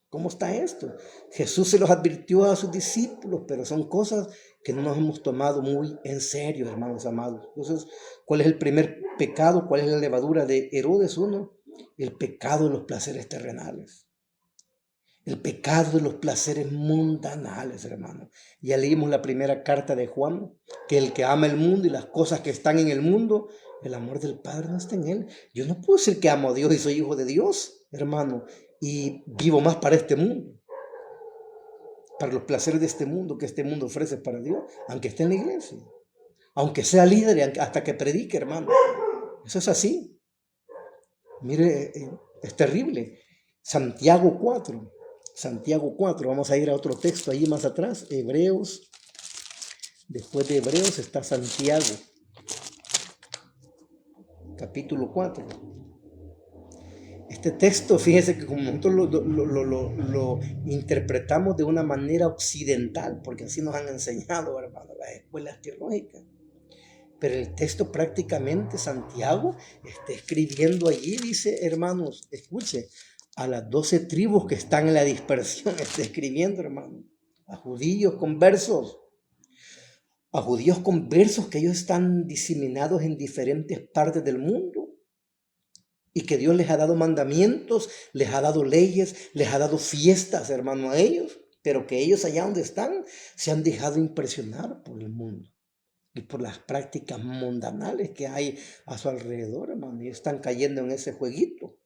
¿Cómo está esto? Jesús se los advirtió a sus discípulos, pero son cosas que no nos hemos tomado muy en serio, hermanos amados. Entonces, ¿cuál es el primer pecado? ¿Cuál es la levadura de Herodes 1? El pecado de los placeres terrenales. El pecado de los placeres mundanales, hermano. Ya leímos la primera carta de Juan, que el que ama el mundo y las cosas que están en el mundo, el amor del Padre no está en él. Yo no puedo decir que amo a Dios y soy hijo de Dios, hermano, y vivo más para este mundo, para los placeres de este mundo que este mundo ofrece para Dios, aunque esté en la iglesia, aunque sea líder, hasta que predique, hermano. Eso es así. Mire, es terrible. Santiago 4. Santiago 4, vamos a ir a otro texto ahí más atrás, Hebreos. Después de Hebreos está Santiago, capítulo 4. Este texto, fíjese que como nosotros lo interpretamos de una manera occidental, porque así nos han enseñado, hermano, las escuelas teológicas. Pero el texto prácticamente, Santiago está escribiendo allí, dice, hermanos, escuche, a las 12 tribus que están en la dispersión, está escribiendo, hermano, a judíos conversos, que ellos están diseminados en diferentes partes del mundo y que Dios les ha dado mandamientos, les ha dado leyes, les ha dado fiestas, hermano, a ellos, pero que ellos allá donde están se han dejado impresionar por el mundo y por las prácticas mundanales que hay a su alrededor, hermano, y están cayendo en ese jueguito.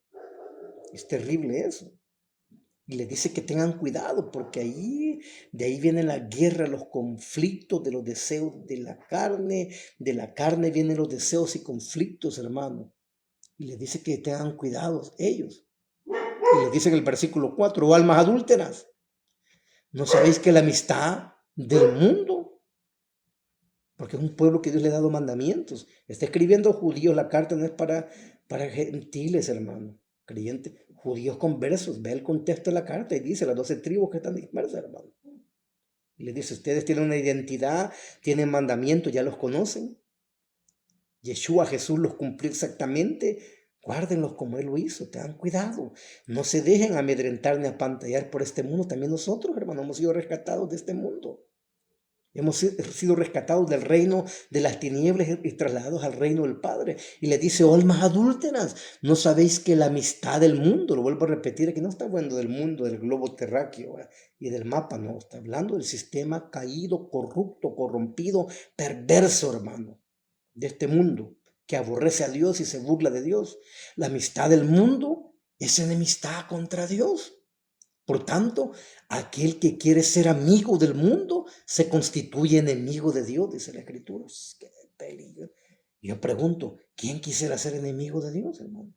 Es terrible eso. Y les dice que tengan cuidado porque de ahí viene la guerra, los conflictos de los deseos de la carne vienen los deseos y conflictos, hermano. Y les dice que tengan cuidado ellos. Y les dice en el versículo 4, almas adúlteras, ¿no sabéis que la amistad del mundo? Porque es un pueblo que Dios le ha dado mandamientos. Está escribiendo judíos, la carta no es para gentiles, hermano, creyentes, judíos conversos. Ve el contexto de la carta y dice las 12 tribus que están dispersas, hermano. Y les dice, ustedes tienen una identidad, tienen mandamientos, ya los conocen. Yeshua, Jesús los cumplió exactamente. Guárdenlos como Él lo hizo, tengan cuidado. No se dejen amedrentar ni apantallar por este mundo. También nosotros, hermano, hemos sido rescatados de este mundo. Hemos sido rescatados del reino de las tinieblas y trasladados al reino del Padre. Y le dice, almas adúlteras, ¿no sabéis que la amistad del mundo, lo vuelvo a repetir, aquí no está hablando del mundo, del globo terráqueo y del mapa, no, está hablando del sistema caído, corrupto, corrompido, perverso, hermano, de este mundo, que aborrece a Dios y se burla de Dios? La amistad del mundo es enemistad contra Dios. Por tanto, aquel que quiere ser amigo del mundo se constituye enemigo de Dios, dice la Escritura. ¡Qué peligro! Yo pregunto, ¿quién quisiera ser enemigo de Dios, hermano?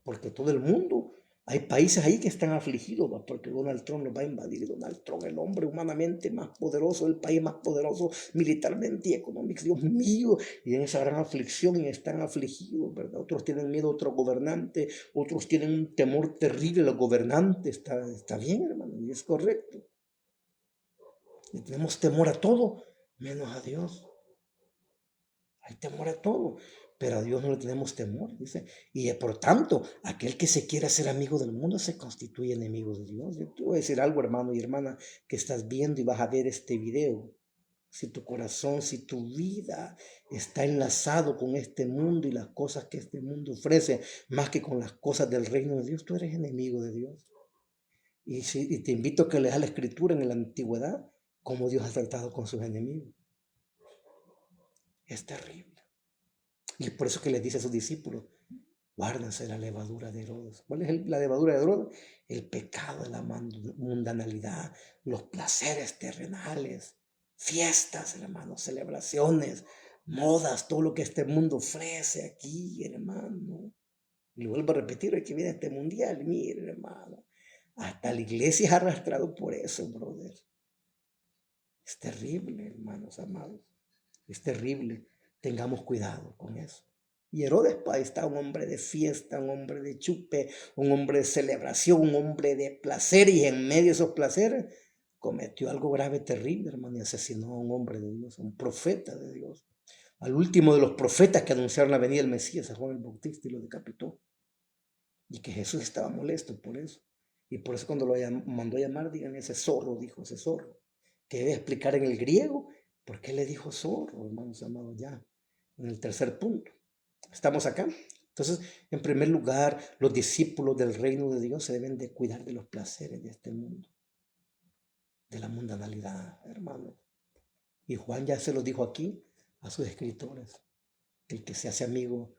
Porque todo el mundo, hay países ahí que están afligidos, porque Donald Trump los va a invadir. Donald Trump, el hombre humanamente más poderoso, el país más poderoso militarmente y económicamente, Dios mío, y en esa gran aflicción y están afligidos, ¿verdad? Otros tienen miedo a otro gobernante, otros tienen un temor terrible a los gobernantes. Está bien, hermano, y es correcto. Y tenemos temor a todo, menos a Dios. Hay temor a todo, pero a Dios no le tenemos temor, dice. Y por tanto, aquel que se quiera ser amigo del mundo se constituye enemigo de Dios. Yo te voy a decir algo, hermano y hermana, que estás viendo y vas a ver este video. Si tu corazón, si tu vida está enlazado con este mundo y las cosas que este mundo ofrece, más que con las cosas del reino de Dios, tú eres enemigo de Dios. Y te invito a que leas la escritura en la antigüedad, cómo Dios ha tratado con sus enemigos. Es terrible. Y por eso que les dice a sus discípulos, Guárdense la levadura de Herodes. ¿Cuál es la levadura de Herodes? El pecado de la mundanalidad, los placeres terrenales, fiestas, hermanos, celebraciones, modas, todo lo que este mundo ofrece aquí, hermano. Y lo vuelvo a repetir, aquí viene este mundial, mire, hermano. Hasta la iglesia es arrastrado por eso, brother. Es terrible, hermanos amados. Es terrible. Tengamos cuidado con eso. Y Herodes ahí está, un hombre de fiesta, un hombre de chupe, un hombre de celebración, un hombre de placer, y en medio de esos placeres cometió algo grave, terrible, hermano, y asesinó a un hombre de Dios, a un profeta de Dios, al último de los profetas que anunciaron la venida del Mesías, a Juan el Bautista, y lo decapitó. Y que Jesús estaba molesto por eso. Y por eso cuando lo mandó a llamar, digan, ese zorro, dijo ese zorro, que debe explicar en el griego por qué le dijo zorro, hermanos amados, ya en el tercer punto. ¿Estamos acá? Entonces, en primer lugar, los discípulos del reino de Dios se deben de cuidar de los placeres de este mundo, de la mundanalidad, hermano. Y Juan ya se lo dijo aquí a sus escritores, el que se hace amigo,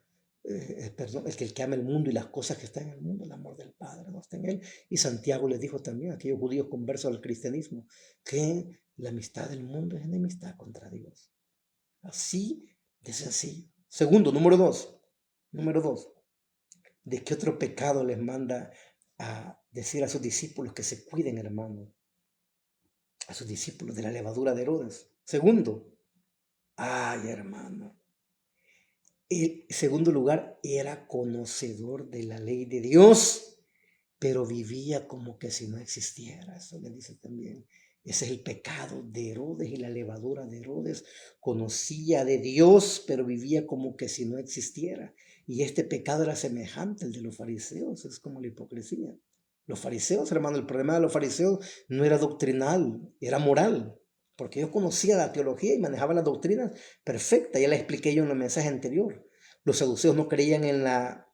perdón, el que ama el mundo y las cosas que están en el mundo, el amor del Padre no está en él. Y Santiago les dijo también a aquellos judíos conversos al cristianismo que la amistad del mundo es enemistad contra Dios. Así de sencillo. Segundo, número dos, ¿de qué otro pecado les manda a decir a sus discípulos que se cuiden, hermano? A sus discípulos de la levadura de Herodes. Segundo, ay, hermano. En segundo lugar, era conocedor de la ley de Dios, pero vivía como que si no existiera. Eso le dice también. Ese es el pecado de Herodes y la levadura de Herodes. Conocía de Dios, pero vivía como que si no existiera. Y este pecado era semejante al de los fariseos. Es como la hipocresía. Los fariseos, hermano, el problema de los fariseos no era doctrinal, era moral. Porque ellos conocían la teología y manejaban las doctrinas perfectas. Ya les expliqué yo en el mensaje anterior. Los saduceos no creían en la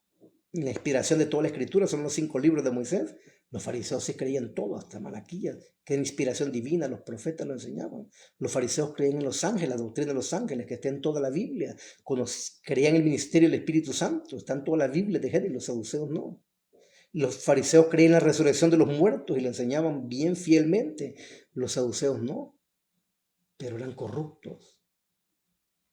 inspiración de toda la escritura, son los 5 libros de Moisés. Los fariseos sí creían todo, hasta Malaquías, que era inspiración divina, los profetas lo enseñaban. Los fariseos creían en los ángeles, la doctrina de los ángeles, que está en toda la Biblia. Creían en el ministerio del Espíritu Santo, está en toda la Biblia de Génesis, los saduceos no. Los fariseos creían en la resurrección de los muertos y lo enseñaban bien fielmente. Los saduceos no, pero eran corruptos.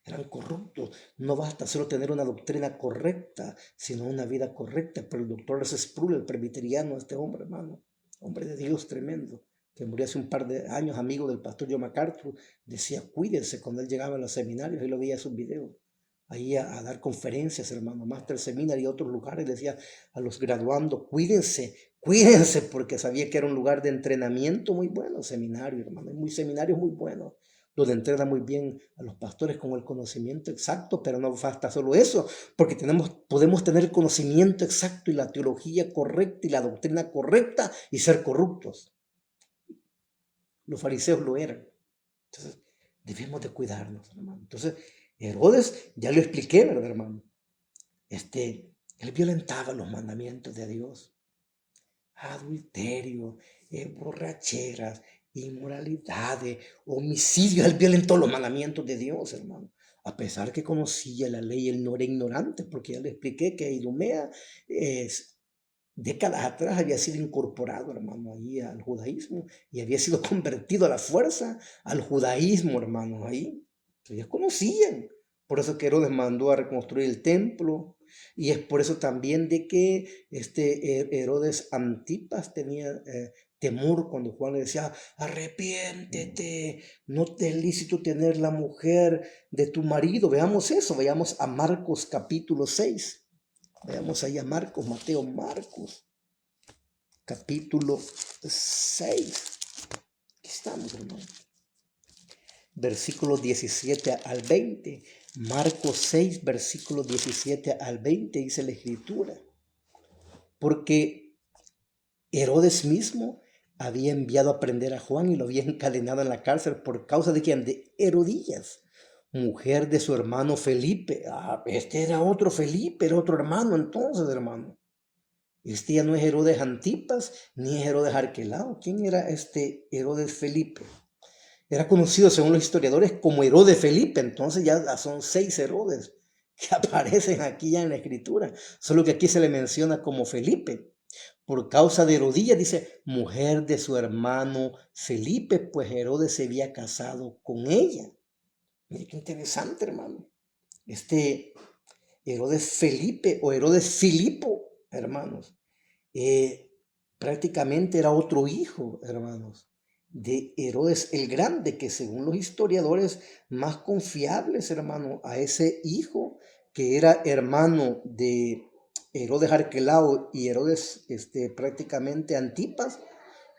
Eran corruptos. No basta solo tener una doctrina correcta, sino una vida correcta. Pero el doctor Sproul, el presbiteriano, este hombre, hermano, hombre de Dios tremendo, que murió hace un par de años, amigo del pastor John MacArthur, decía, cuídense cuando él llegaba a los seminarios, él lo veía sus videos, ahí a dar conferencias, hermano, Master Seminary y otros lugares, decía a los graduandos, cuídense, porque sabía que era un lugar de entrenamiento muy bueno, seminario, hermano, hay seminarios muy buenos, donde entrena muy bien a los pastores con el conocimiento exacto, pero no basta solo eso, porque podemos tener el conocimiento exacto y la teología correcta y la doctrina correcta y ser corruptos. Los fariseos lo eran. Entonces, debemos de cuidarnos, hermano. Entonces, Herodes, ya lo expliqué, ¿verdad, hermano? Él violentaba los mandamientos de Dios. Adulterio, borracheras, inmoralidades, homicidios. Él violentó los mandamientos de Dios, hermano. A pesar que conocía la ley, él no era ignorante, porque ya le expliqué que Idumea décadas atrás había sido incorporado, hermano, ahí al judaísmo y había sido convertido a la fuerza al judaísmo, hermano, ahí. Ellos conocían. Por eso que Herodes mandó a reconstruir el templo y es por eso también de que Herodes Antipas tenía temor cuando Juan le decía, arrepiéntete, no te es lícito tener la mujer de tu marido. Veamos eso, veamos a Marcos capítulo 6. Veamos ahí a Marcos, Marcos, capítulo 6. Aquí estamos, hermano. Versículos 17 al 20. Marcos 6, versículos 17 al 20, dice la escritura. Porque Herodes mismo había enviado a prender a Juan y lo había encadenado en la cárcel por causa de ¿quién? De Herodías, mujer de su hermano Felipe. Este era otro Felipe, era otro hermano entonces, hermano. Este ya no es Herodes Antipas, ni es Herodes Arquelao. ¿Quién era este Herodes Felipe? Era conocido según los historiadores como Herodes Felipe, entonces ya son 6 Herodes. que aparecen aquí ya en la escritura, solo que aquí se le menciona como Felipe. Por causa de Herodías, dice, mujer de su hermano Felipe, pues Herodes se había casado con ella. Mire qué interesante, hermano. Este Herodes Felipe o Herodes Filipo, hermanos, eh, prácticamente era otro hijo, hermanos, de Herodes el Grande, que según los historiadores más confiables, hermano, a ese hijo que era hermano de Herodes Arquelao y Herodes prácticamente Antipas,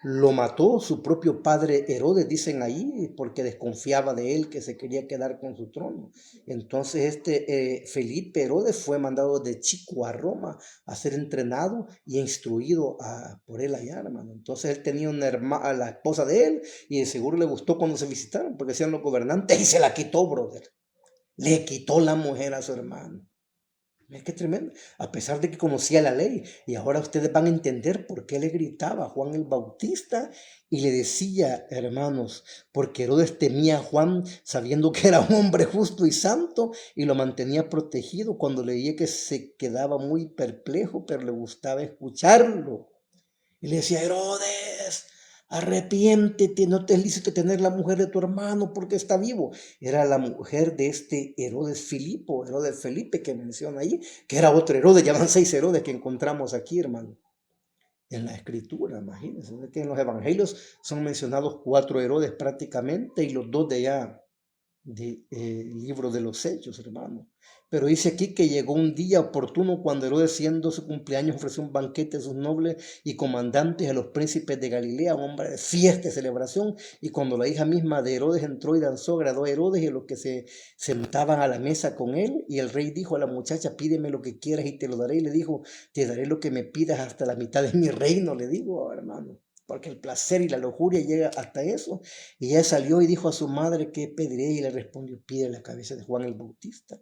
lo mató su propio padre Herodes, dicen ahí, porque desconfiaba de él, que se quería quedar con su trono. Entonces Felipe Herodes fue mandado de chico a Roma a ser entrenado y instruido por él allá, hermano. Entonces él tenía una hermana, la esposa de él, y de seguro le gustó cuando se visitaron, porque decían los gobernantes, y se la quitó, brother. Le quitó la mujer a su hermano. Mira qué tremendo. A pesar de que conocía la ley. Y ahora ustedes van a entender por qué le gritaba a Juan el Bautista y le decía, hermanos, porque Herodes temía a Juan sabiendo que era un hombre justo y santo y lo mantenía protegido. Cuando leía que se quedaba muy perplejo, pero le gustaba escucharlo. Y le decía, Herodes, arrepiéntete, no te es lícito tener la mujer de tu hermano porque está vivo. Era la mujer de este Herodes Filipo, Herodes Felipe que menciona ahí, que era otro Herodes, ya van 6 Herodes que encontramos aquí, hermano. En la escritura, imagínense, que en los evangelios son mencionados 4 Herodes prácticamente y los 2 de allá del libro de los Hechos, hermano. Pero dice aquí que llegó un día oportuno cuando Herodes, siendo su cumpleaños, ofreció un banquete a sus nobles y comandantes, a los príncipes de Galilea, un hombre de fiesta y celebración. Y cuando la hija misma de Herodes entró y danzó, agradó a Herodes y a los que se sentaban a la mesa con él. Y el rey dijo a la muchacha, pídeme lo que quieras y te lo daré. Y le dijo, te daré lo que me pidas hasta la mitad de mi reino, le digo, hermano. Porque el placer y la lujuria llega hasta eso. Y ella salió y dijo a su madre, ¿qué pediré? Y le respondió, pide la cabeza de Juan el Bautista.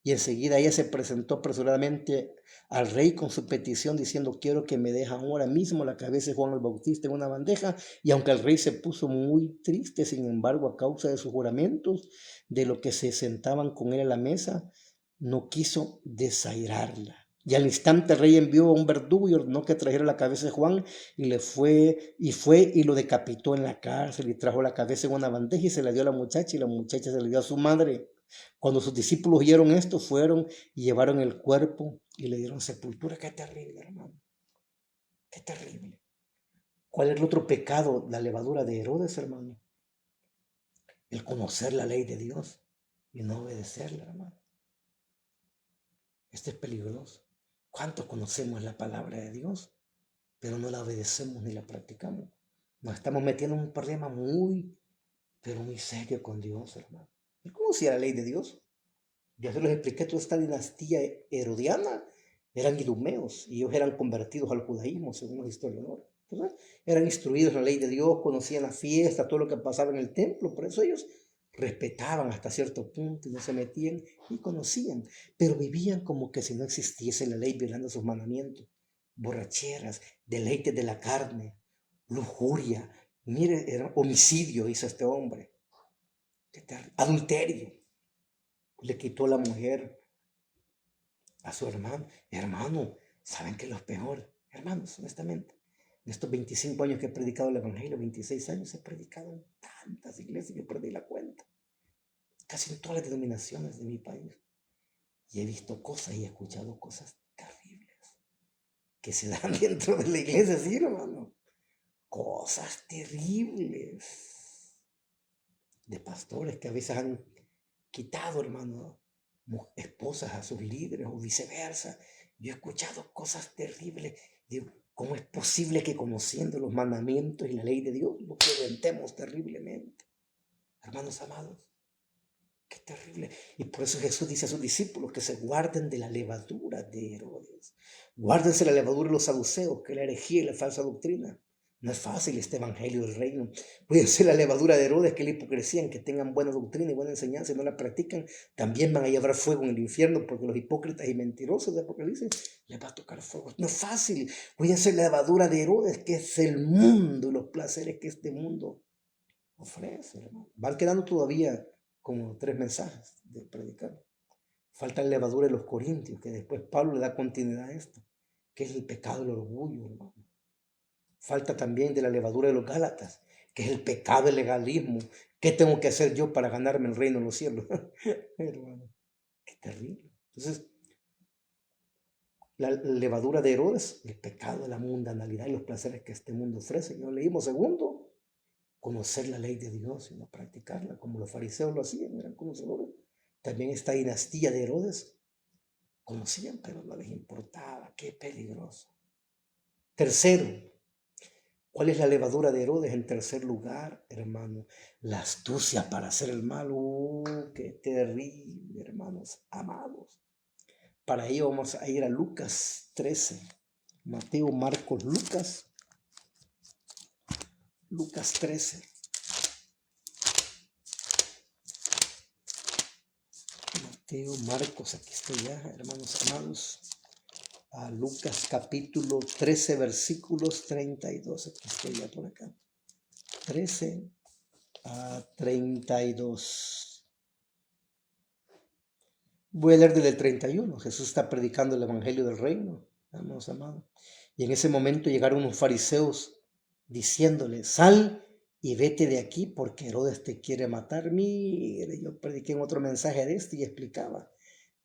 Y enseguida ella se presentó apresuradamente al rey con su petición diciendo, quiero que me dejen ahora mismo la cabeza de Juan el Bautista en una bandeja. Y aunque el rey se puso muy triste, sin embargo, a causa de sus juramentos, de lo que se sentaban con él a la mesa, no quiso desairarla. Y al instante el rey envió a un verdugo y ordenó que trajera la cabeza de Juan y fue y lo decapitó en la cárcel y trajo la cabeza en una bandeja y se la dio a la muchacha y la muchacha se la dio a su madre. Cuando sus discípulos oyeron esto, fueron y llevaron el cuerpo y le dieron sepultura. Qué terrible, hermano. Qué terrible. ¿Cuál es el otro pecado? La levadura de Herodes, hermano. El conocer la ley de Dios y no obedecerla, hermano. Esto es peligroso. ¿Cuántos conocemos la palabra de Dios, pero no la obedecemos ni la practicamos? Nos estamos metiendo en un problema pero muy serio con Dios, hermano. Él conocía la ley de Dios. Ya se los expliqué, toda esta dinastía herodiana eran idumeos y ellos eran convertidos al judaísmo, según los historiadores. Entonces, eran instruidos en la ley de Dios, conocían la fiesta, todo lo que pasaba en el templo, por eso ellos respetaban hasta cierto punto y no se metían y conocían, pero vivían como que si no existiese la ley, violando sus mandamientos. Borracheras, deleites de la carne, lujuria, mire, era homicidio, hizo este hombre, adulterio, le quitó la mujer a su hermano. Hermano, ¿saben qué es lo peor? Hermanos, honestamente, en estos 25 años que he predicado el Evangelio, 26 años he predicado en tantas iglesias, yo perdí la cuenta, casi en todas las denominaciones de mi país. Y he visto cosas y he escuchado cosas terribles que se dan dentro de la iglesia, sí, hermano. Cosas terribles de pastores que a veces han quitado, hermano, esposas a sus líderes o viceversa. Yo he escuchado cosas terribles. Digo, ¿cómo es posible que conociendo los mandamientos y la ley de Dios lo violentemos terriblemente? Hermanos amados, qué terrible. Y por eso Jesús dice a sus discípulos que se guarden de la levadura de Herodes. Guárdense la levadura de los saduceos, que es la herejía y la falsa doctrina. No es fácil este evangelio del reino. Puede ser la levadura de Herodes, que es la hipocresía, en que tengan buena doctrina y buena enseñanza y no la practican. También van a llevar fuego en el infierno, porque los hipócritas y mentirosos de Apocalipsis les va a tocar fuego. No es fácil. Puede ser la levadura de Herodes, que es el mundo y los placeres que este mundo ofrece, hermano. Van quedando todavía como 3 mensajes de predicar. Falta la levadura de los corintios, que después Pablo le da continuidad a esto, que es el pecado del orgullo, hermano. Falta también de la levadura de los gálatas, que es el pecado del legalismo. ¿Qué tengo que hacer yo para ganarme el reino de los cielos? Hermano, qué terrible. Entonces, la levadura de Herodes, el pecado de la mundanalidad y los placeres que este mundo ofrece. Ya leímos. Segundo, conocer la ley de Dios y no practicarla, como los fariseos lo hacían, eran conocedores. También esta dinastía de Herodes, conocían, pero no les importaba. Qué peligroso. Tercero, ¿cuál es la levadura de Herodes? En tercer lugar, hermano, la astucia para hacer el mal. Qué terrible, hermanos amados. Para ello vamos a ir a Lucas 13. Mateo, Marcos, Lucas 13. Mateo, Marcos, aquí estoy ya, hermanos amados. A Lucas capítulo 13, versículos 32. Aquí estoy ya por acá. 13 a 32. Voy a leer desde el 31. Jesús está predicando el evangelio del reino, hermanos amados. Y en ese momento llegaron unos fariseos diciéndole: sal y vete de aquí porque Herodes te quiere matar. Mire, yo prediqué en otro mensaje de este y explicaba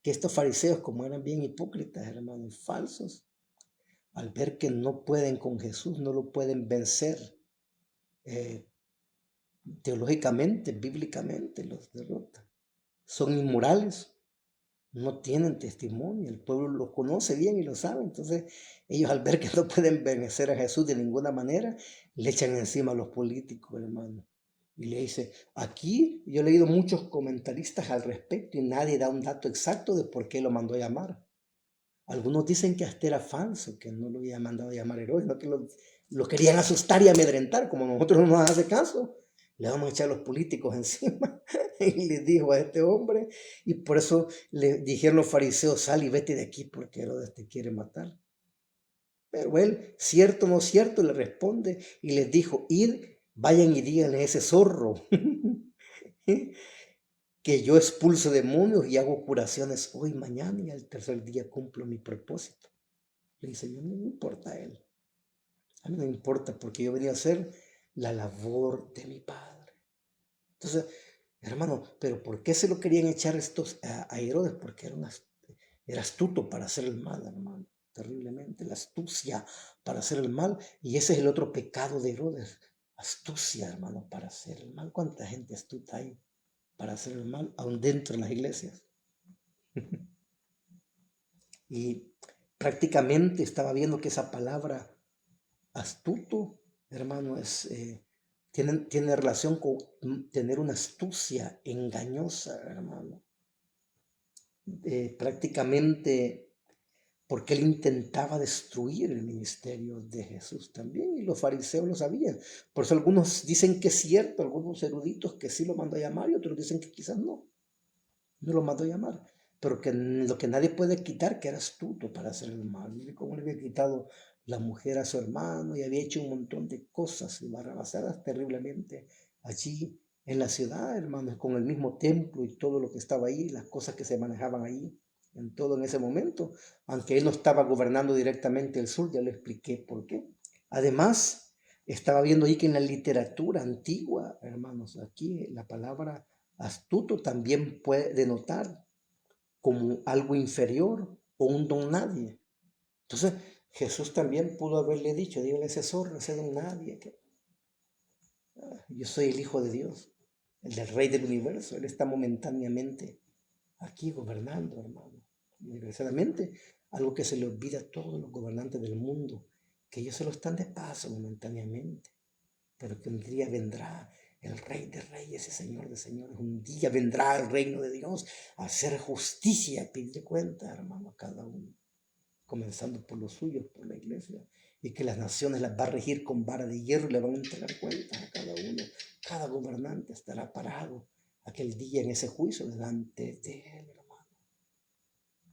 que estos fariseos, como eran bien hipócritas, hermanos, falsos, al ver que no pueden con Jesús, no lo pueden vencer teológicamente, bíblicamente, los derrotan. Son inmorales, no tienen testimonio, el pueblo lo conoce bien y lo sabe. Entonces ellos, al ver que no pueden vencer a Jesús de ninguna manera, le echan encima a los políticos, hermano. Y le dice, aquí yo he leído muchos comentaristas al respecto y nadie da un dato exacto de por qué lo mandó a llamar. Algunos dicen que hasta era falso, que no lo había mandado a llamar héroe, sino que lo querían asustar y amedrentar. Como nosotros no nos hace caso, le vamos a echar a los políticos encima. Y les dijo a este hombre, y por eso le dijeron los fariseos: sal y vete de aquí porque Herodes te quiere matar. Pero él, cierto o no cierto, le responde y les dijo: id, vayan y díganle a ese zorro que yo expulso demonios y hago curaciones hoy, mañana, y al tercer día cumplo mi propósito. Le dice: yo no me importa a él, a mí no me importa, porque yo venía a hacer la labor de mi padre. Entonces, hermano, pero ¿por qué se lo querían echar estos a Herodes? Porque era astuto para hacer el mal, hermano, terriblemente, la astucia para hacer el mal. Y ese es el otro pecado de Herodes, astucia, hermano, para hacer el mal. ¿Cuánta gente astuta hay para hacer el mal, aún dentro de las iglesias? Y prácticamente estaba viendo que esa palabra astuto, hermano, tiene relación con tener una astucia engañosa, hermano. Prácticamente porque él intentaba destruir el ministerio de Jesús también, y los fariseos lo sabían. Por eso algunos dicen que es cierto, algunos eruditos, que sí lo mandó a llamar, y otros dicen que quizás no lo mandó a llamar, pero que lo que nadie puede quitar, que era astuto para hacer el mal. Mire cómo le había quitado la mujer a su hermano y había hecho un montón de cosas y barrabasadas terriblemente allí en la ciudad, hermanos, con el mismo templo y todo lo que estaba ahí, las cosas que se manejaban ahí, en todo en ese momento, aunque él no estaba gobernando directamente el sur. Ya le expliqué por qué. Además, estaba viendo ahí que en la literatura antigua, hermanos, aquí la palabra astuto también puede denotar como algo inferior o un don nadie. Entonces, Jesús también pudo haberle dicho: dígale a ese zorro, ese don nadie, que yo soy el Hijo de Dios, el del Rey del Universo. Él está momentáneamente aquí gobernando, hermano. Y desgraciadamente, algo que se le olvida a todos los gobernantes del mundo, que ellos solo están de paso momentáneamente, pero que un día vendrá el Rey de Reyes y Señor de Señores. Un día vendrá el reino de Dios a hacer justicia, a pedir cuenta, hermano, a cada uno, comenzando por los suyos, por la iglesia, y que las naciones las va a regir con vara de hierro y le van a entregar cuentas a cada uno. Cada gobernante estará parado aquel día en ese juicio delante de él, hermano,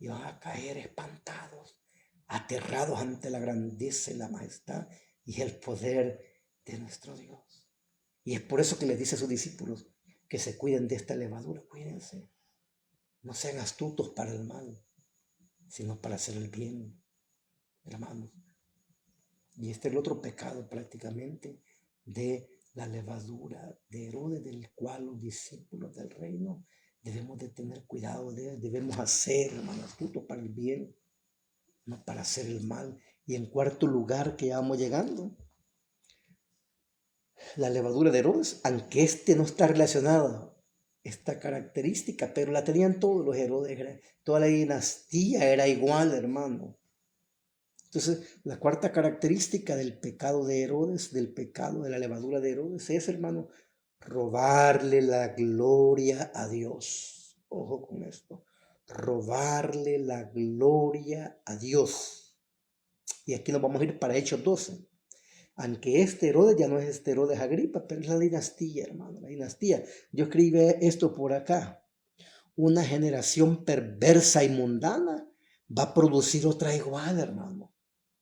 y van a caer espantados, aterrados ante la grandeza y la majestad y el poder de nuestro Dios. Y es por eso que les dice a sus discípulos que se cuiden de esta levadura. Cuídense, No sean astutos para el mal, sino para hacer el bien, hermanos. Y este es el otro pecado prácticamente de la levadura de Herodes, del cual los discípulos del reino debemos de tener cuidado de él. Debemos hacer, hermanos, astutos para el bien, no para hacer el mal. Y en cuarto lugar que ya vamos llegando, la levadura de Herodes, aunque este no está relacionado esta característica, pero la tenían todos los Herodes, toda la dinastía era igual, hermano. Entonces, la cuarta característica del pecado de Herodes, del pecado de la levadura de Herodes, es, hermano, robarle la gloria a Dios. Ojo con esto, robarle la gloria a Dios. Y aquí nos vamos a ir para Hechos 12. Aunque este Herodes ya no es este Herodes Agripa, pero es la dinastía, hermano, la dinastía. Yo escribí esto por acá. Una generación perversa y mundana va a producir otra igual, hermano,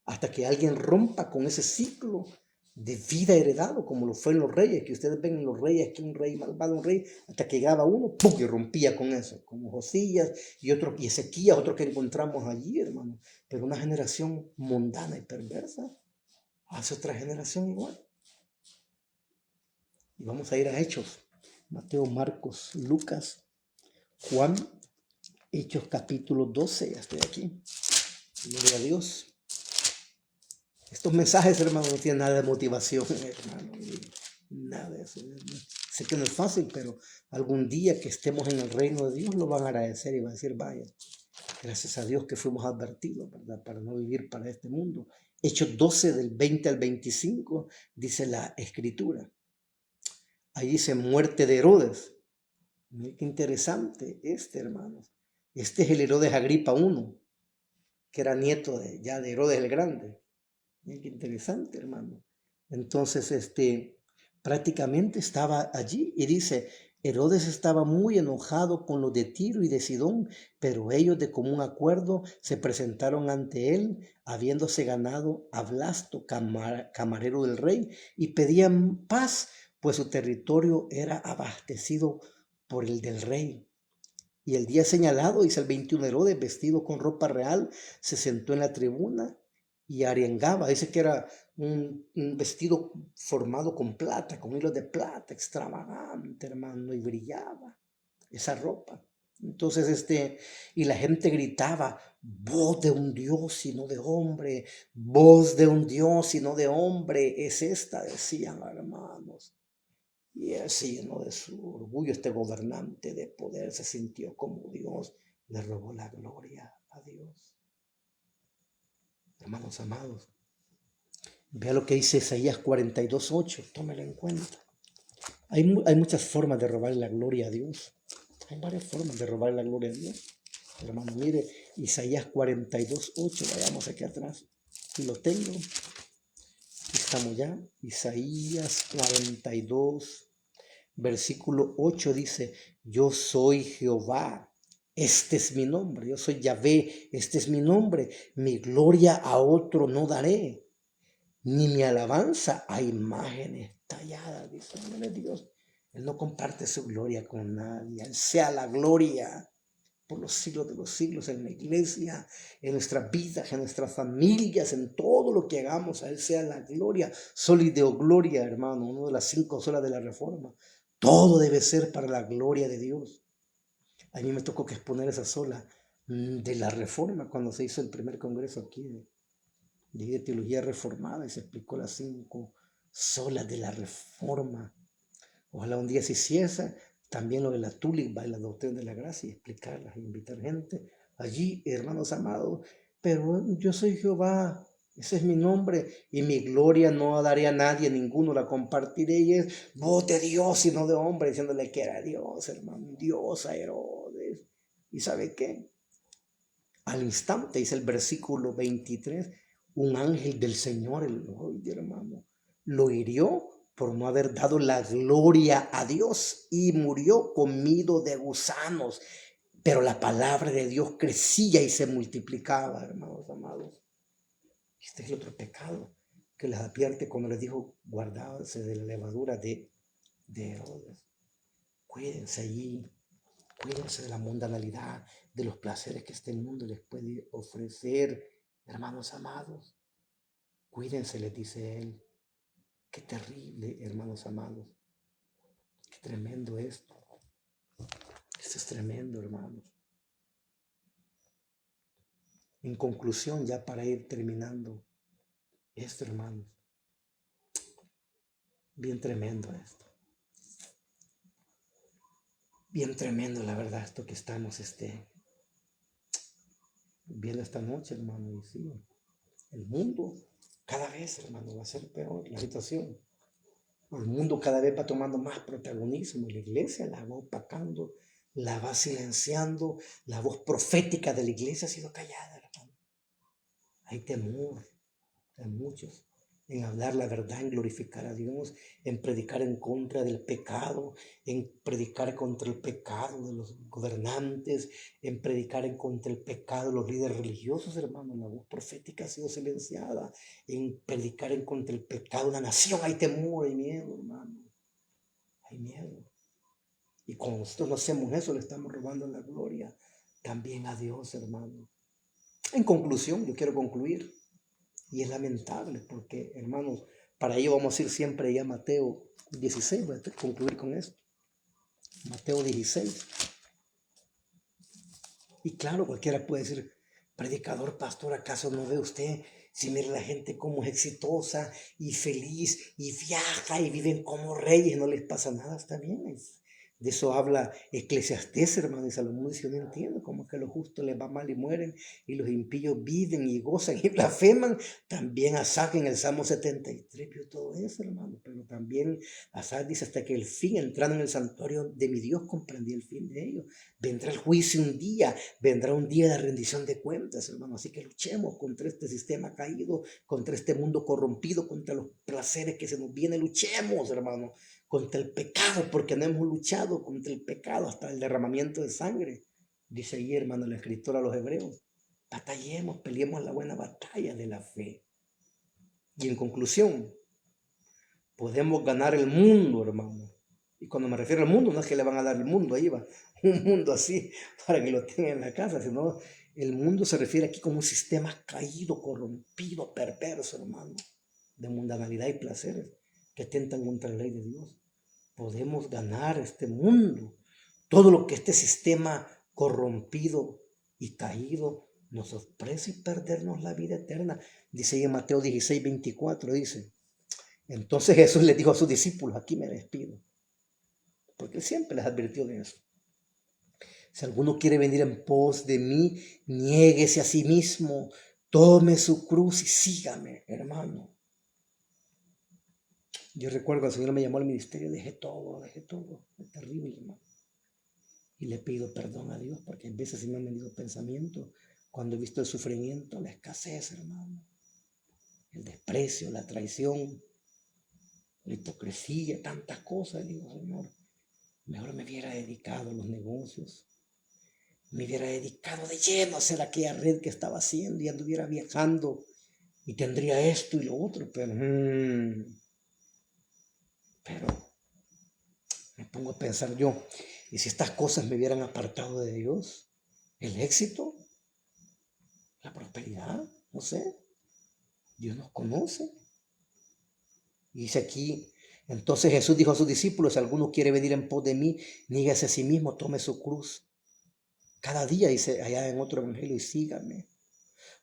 hasta que alguien rompa con ese ciclo de vida heredado, como lo fue en los reyes, que ustedes ven en los reyes, que un rey malvado, un rey, hasta que llegaba uno, ¡pum!, y rompía con eso, como Josías y otro, y Ezequías, otro que encontramos allí, hermano. Pero una generación mundana y perversa hace otra generación igual. Y vamos a ir a Hechos, Mateo, Marcos, Lucas, Juan, Hechos capítulo 12, ya estoy aquí. Gloria a Dios. Estos mensajes, hermano, no tienen nada de motivación, hermano, nada de eso. Sé que no es fácil, pero algún día que estemos en el reino de Dios lo van a agradecer y van a decir, vaya, gracias a Dios que fuimos advertidos, ¿verdad?, para no vivir para este mundo. Hechos 12 del 20 al 25 dice la escritura. Ahí dice muerte de Herodes. Mira qué interesante hermanos. Este es el Herodes Agripa I, que era nieto ya de Herodes el Grande. Mira qué interesante, hermano. Entonces, prácticamente estaba allí y dice, Herodes estaba muy enojado con los de Tiro y de Sidón, pero ellos de común acuerdo se presentaron ante él, habiéndose ganado a Blasto, camarero del rey, y pedían paz, pues su territorio era abastecido por el del rey. Y el día señalado, dice el 21, Herodes, vestido con ropa real, se sentó en la tribuna y arengaba. Dice que era un vestido formado con plata, con hilos de plata, extravagante, hermano, y brillaba esa ropa. Entonces, y la gente gritaba, voz de un Dios y no de hombre, voz de un Dios y no de hombre, es esta, decían, hermanos. Y así, lleno de su orgullo, este gobernante de poder se sintió como Dios, le robó la gloria a Dios. Hermanos amados, vea lo que dice Isaías 42:8, tómelo en cuenta. Hay muchas formas de robar la gloria a Dios. Hay varias formas de robar la gloria a Dios. Hermano, mire, Isaías 42:8, vayamos aquí atrás. Aquí lo tengo. Aquí estamos ya. Isaías 42. Versículo 8 dice, yo soy Jehová, este es mi nombre, yo soy Yahvé, este es mi nombre, mi gloria a otro no daré, ni mi alabanza a imágenes talladas, dice Dios. Él no comparte su gloria con nadie, Él sea la gloria por los siglos de los siglos en la iglesia, en nuestras vidas, en nuestras familias, en todo lo que hagamos, a Él sea la gloria, sol y deo gloria, hermano, una de las 5 solas de la Reforma. Todo debe ser para la gloria de Dios. A mí me tocó que exponer esa sola de la Reforma cuando se hizo el primer congreso aquí de teología reformada y se explicó las 5 solas de la Reforma. Ojalá un día se hiciese también lo de la túlipa y la doctrina de la gracia y explicarlas e invitar gente allí, hermanos amados. Pero yo soy Jehová, ese es mi nombre, y mi gloria no daré a nadie, ninguno la compartiré. Y es voz de Dios y no de hombre, diciéndole que era Dios, hermano, Dios a Herodes. ¿Y sabe qué? Al instante, dice el versículo 23, un ángel del Señor, hermano, lo hirió por no haber dado la gloria a Dios y murió comido de gusanos. Pero la palabra de Dios crecía y se multiplicaba, hermanos amados. Este es el otro pecado que les advierte cuando les dijo, guardándose de la levadura de Herodes. Cuídense allí, Cuídense de la mundanalidad, de los placeres que este mundo les puede ofrecer, hermanos amados. Cuídense, les dice él. Qué terrible, hermanos amados. Qué tremendo esto. Esto es tremendo, hermanos. En conclusión, ya para ir terminando, esto, hermanos, bien tremendo esto. Bien tremendo, la verdad, esto que estamos viendo esta noche, hermano. Y sí, el mundo cada vez, hermano, va a ser peor la situación. El mundo cada vez va tomando más protagonismo. La iglesia la va opacando, la va silenciando. La voz profética de la iglesia ha sido callada, hermano. Hay temor en muchos en hablar la verdad, en glorificar a Dios, en predicar en contra del pecado, en predicar contra el pecado de los gobernantes, en predicar en contra el pecado de los líderes religiosos, hermano. La voz profética ha sido silenciada. En predicar en contra el pecado de una nación hay temor, hay miedo, hermano. Hay miedo. Y cuando nosotros no hacemos eso, le estamos robando la gloria también a Dios, hermano. En conclusión, yo quiero concluir. Y es lamentable porque, hermanos, para ello vamos a ir siempre ya a Mateo 16. Voy a concluir con esto. Mateo 16. Y claro, cualquiera puede decir, predicador, pastor, ¿acaso no ve usted? Si mira la gente como es exitosa y feliz y viaja y viven como reyes, no les pasa nada, está bien. De eso habla Eclesiastés, hermano, y Salomón dice, yo no entiendo cómo es que los justos les va mal y mueren y los impíos viven y gozan y blasfeman. También Asaf en el Salmo 73 vio todo eso, hermano, pero también Asaf dice, hasta que el fin, entrando en el santuario de mi Dios, comprendí el fin de ellos. Vendrá el juicio un día, vendrá un día de rendición de cuentas, hermano. Así que luchemos contra este sistema caído, contra este mundo corrompido, contra los placeres que se nos vienen. Luchemos, hermano, contra el pecado, porque no hemos luchado contra el pecado hasta el derramamiento de sangre. Dice ahí, hermano, la escritura a los hebreos. Batallemos, peleemos la buena batalla de la fe. Y en conclusión, podemos ganar el mundo, hermano. Y cuando me refiero al mundo, no es que le van a dar el mundo, ahí va, un mundo así para que lo tenga en la casa, sino el mundo se refiere aquí como un sistema caído, corrompido, perverso, hermano, de mundanalidad y placeres que atentan contra la ley de Dios. Podemos ganar este mundo, todo lo que este sistema corrompido y caído nos ofrece y perdernos la vida eterna. Dice ahí en Mateo 16, 24, dice. Entonces Jesús les dijo a sus discípulos, aquí me despido, porque él siempre les advirtió de eso. Si alguno quiere venir en pos de mí, niéguese a sí mismo, tome su cruz y sígame, hermano. Yo recuerdo que el Señor me llamó al ministerio, dejé todo, es terrible, hermano. Y le pido perdón a Dios, porque a veces sí me han venido pensamientos cuando he visto el sufrimiento, la escasez, hermano, el desprecio, la traición, la hipocresía, tantas cosas. Y digo, Señor, mejor me hubiera dedicado a los negocios, me hubiera dedicado de lleno a hacer aquella red que estaba haciendo y anduviera viajando y tendría esto y lo otro, pero me pongo a pensar yo, y si estas cosas me hubieran apartado de Dios, el éxito, la prosperidad, no sé, Dios nos conoce. Y dice aquí, entonces Jesús dijo a sus discípulos, si alguno quiere venir en pos de mí, nígase a sí mismo, tome su cruz. Cada día dice allá en otro evangelio, y sígame.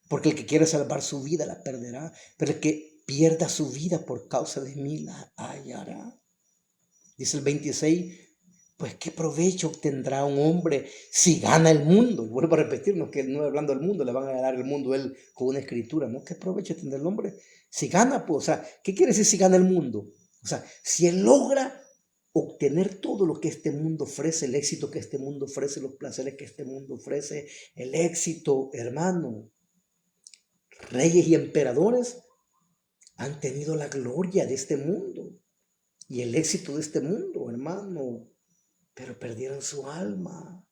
Porque el que quiere salvar su vida la perderá, pero el que pierda su vida por causa de mí la hallará. Dice el 26, pues qué provecho obtendrá un hombre si gana el mundo. Vuelvo a repetirnos que no hablando del mundo, le van a dar el mundo él con una escritura, ¿no? ¿Qué provecho tendrá el hombre si gana? Pues, o sea, ¿qué quiere decir si gana el mundo? O sea, si él logra obtener todo lo que este mundo ofrece, el éxito que este mundo ofrece, los placeres que este mundo ofrece, el éxito, hermano. Reyes y emperadores han tenido la gloria de este mundo y el éxito de este mundo, hermano, pero perdieron su alma.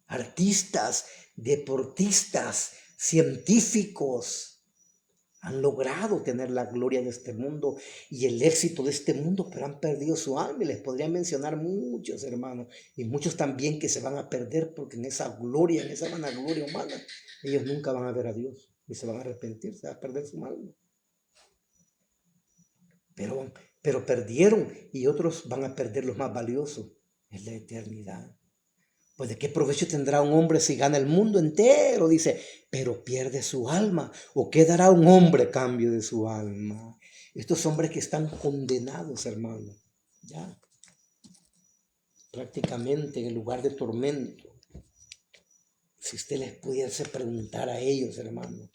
Artistas, deportistas, científicos, Han logrado tener la gloria de este mundo y el éxito de este mundo, pero han perdido su alma. Y les podría mencionar muchos, hermanos, y muchos también que se van a perder porque en esa gloria, en esa vanagloria humana, ellos nunca van a ver a Dios y se van a arrepentir, se va a perder su alma. Pero perdieron y otros van a perder lo más valioso, es la eternidad. Pues de qué provecho tendrá un hombre si gana el mundo entero, dice, pero pierde su alma. ¿O qué dará un hombre a cambio de su alma? Estos hombres que están condenados, hermano, ya, prácticamente en el lugar de tormento. Si usted les pudiese preguntar a ellos, hermano,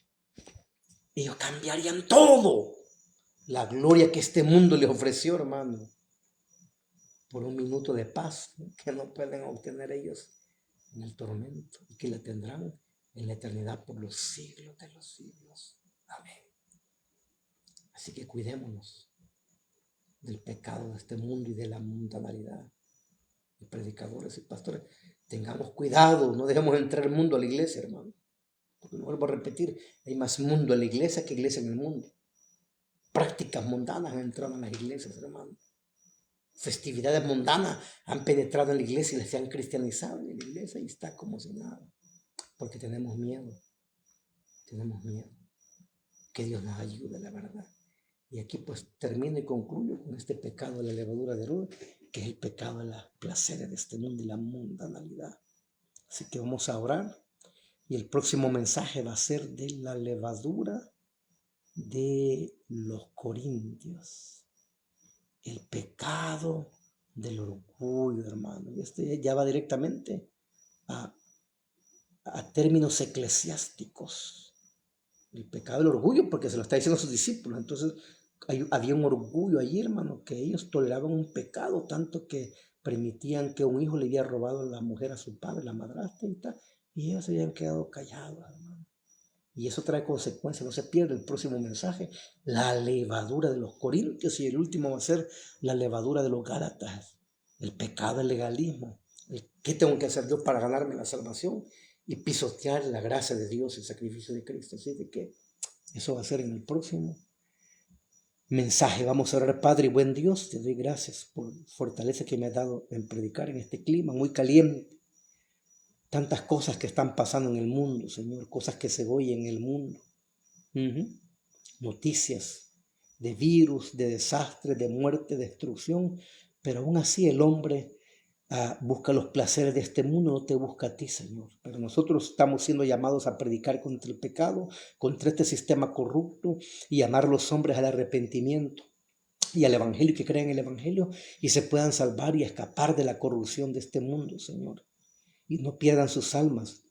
ellos cambiarían todo. La gloria que este mundo les ofreció, hermano, por un minuto de paz que no pueden obtener ellos en el tormento y que la tendrán en la eternidad por los siglos de los siglos. Amén. Así que cuidémonos del pecado de este mundo y de la mundanalidad. Y predicadores y pastores, tengamos cuidado, no dejemos entrar el mundo a la iglesia, hermano. Porque no vuelvo a repetir, hay más mundo en la iglesia que iglesia en el mundo. Prácticas mundanas han entrado en las iglesias, hermano. Festividades mundanas han penetrado en la iglesia y les han cristianizado en la iglesia y está como si nada. Porque tenemos miedo. Tenemos miedo. Que Dios nos ayude, la verdad. Y aquí pues termino y concluyo con este pecado de la levadura de Herodes, que es el pecado de los placeres de este mundo y la mundanalidad. Así que vamos a orar. Y el próximo mensaje va a ser de la levadura de los corintios. El pecado del orgullo, hermano. Y este ya va directamente a términos eclesiásticos. El pecado del orgullo, porque se lo está diciendo a sus discípulos. Entonces había un orgullo allí, hermano, que ellos toleraban un pecado tanto que permitían que un hijo le hubiera robado a la mujer a su padre, la madrastra y tal, y ellos se habían quedado callados, hermano. Y eso trae consecuencias, no se pierde el próximo mensaje, la levadura de los corintios, y el último va a ser la levadura de los gálatas, el pecado del legalismo, ¿qué tengo que hacer yo para ganarme la salvación? Y pisotear la gracia de Dios, el sacrificio de Cristo. Así de que eso va a ser en el próximo mensaje. Vamos a orar. Padre y buen Dios, te doy gracias por fortaleza que me has dado en predicar en este clima muy caliente. Tantas cosas que están pasando en el mundo, Señor, cosas que se oyen en el mundo. Noticias de virus, de desastre, de muerte, de destrucción, pero aún así el hombre busca los placeres de este mundo, no te busca a ti, Señor. Pero nosotros estamos siendo llamados a predicar contra el pecado, contra este sistema corrupto y llamar a los hombres al arrepentimiento y al evangelio, que crean en el evangelio y se puedan salvar y escapar de la corrupción de este mundo, Señor. Y no pierdan sus almas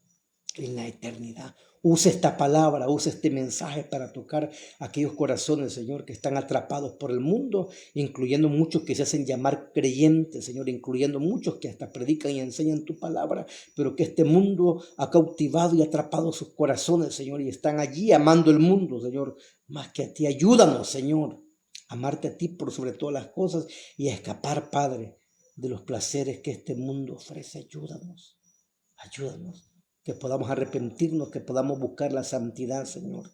en la eternidad. Use esta palabra, use este mensaje para tocar aquellos corazones, Señor, que están atrapados por el mundo, incluyendo muchos que se hacen llamar creyentes, Señor, incluyendo muchos que hasta predican y enseñan tu palabra, pero que este mundo ha cautivado y atrapado sus corazones, Señor, y están allí amando el mundo, Señor, más que a ti. Ayúdanos, Señor, a amarte a ti por sobre todas las cosas y a escapar, Padre, de los placeres que este mundo ofrece. Ayúdanos. Ayúdanos, que podamos arrepentirnos, que podamos buscar la santidad, Señor,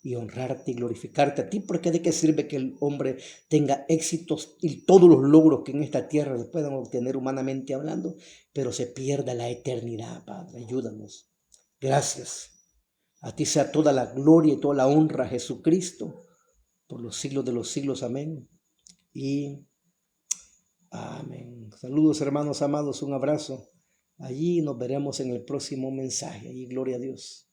y honrarte y glorificarte a ti, porque de qué sirve que el hombre tenga éxitos y todos los logros que en esta tierra se puedan obtener humanamente hablando, pero se pierda la eternidad, Padre. Ayúdanos. Gracias. A ti sea toda la gloria y toda la honra, Jesucristo, por los siglos de los siglos. Amén. Y amén. Saludos, hermanos amados, un abrazo. Allí nos veremos en el próximo mensaje. Y gloria a Dios.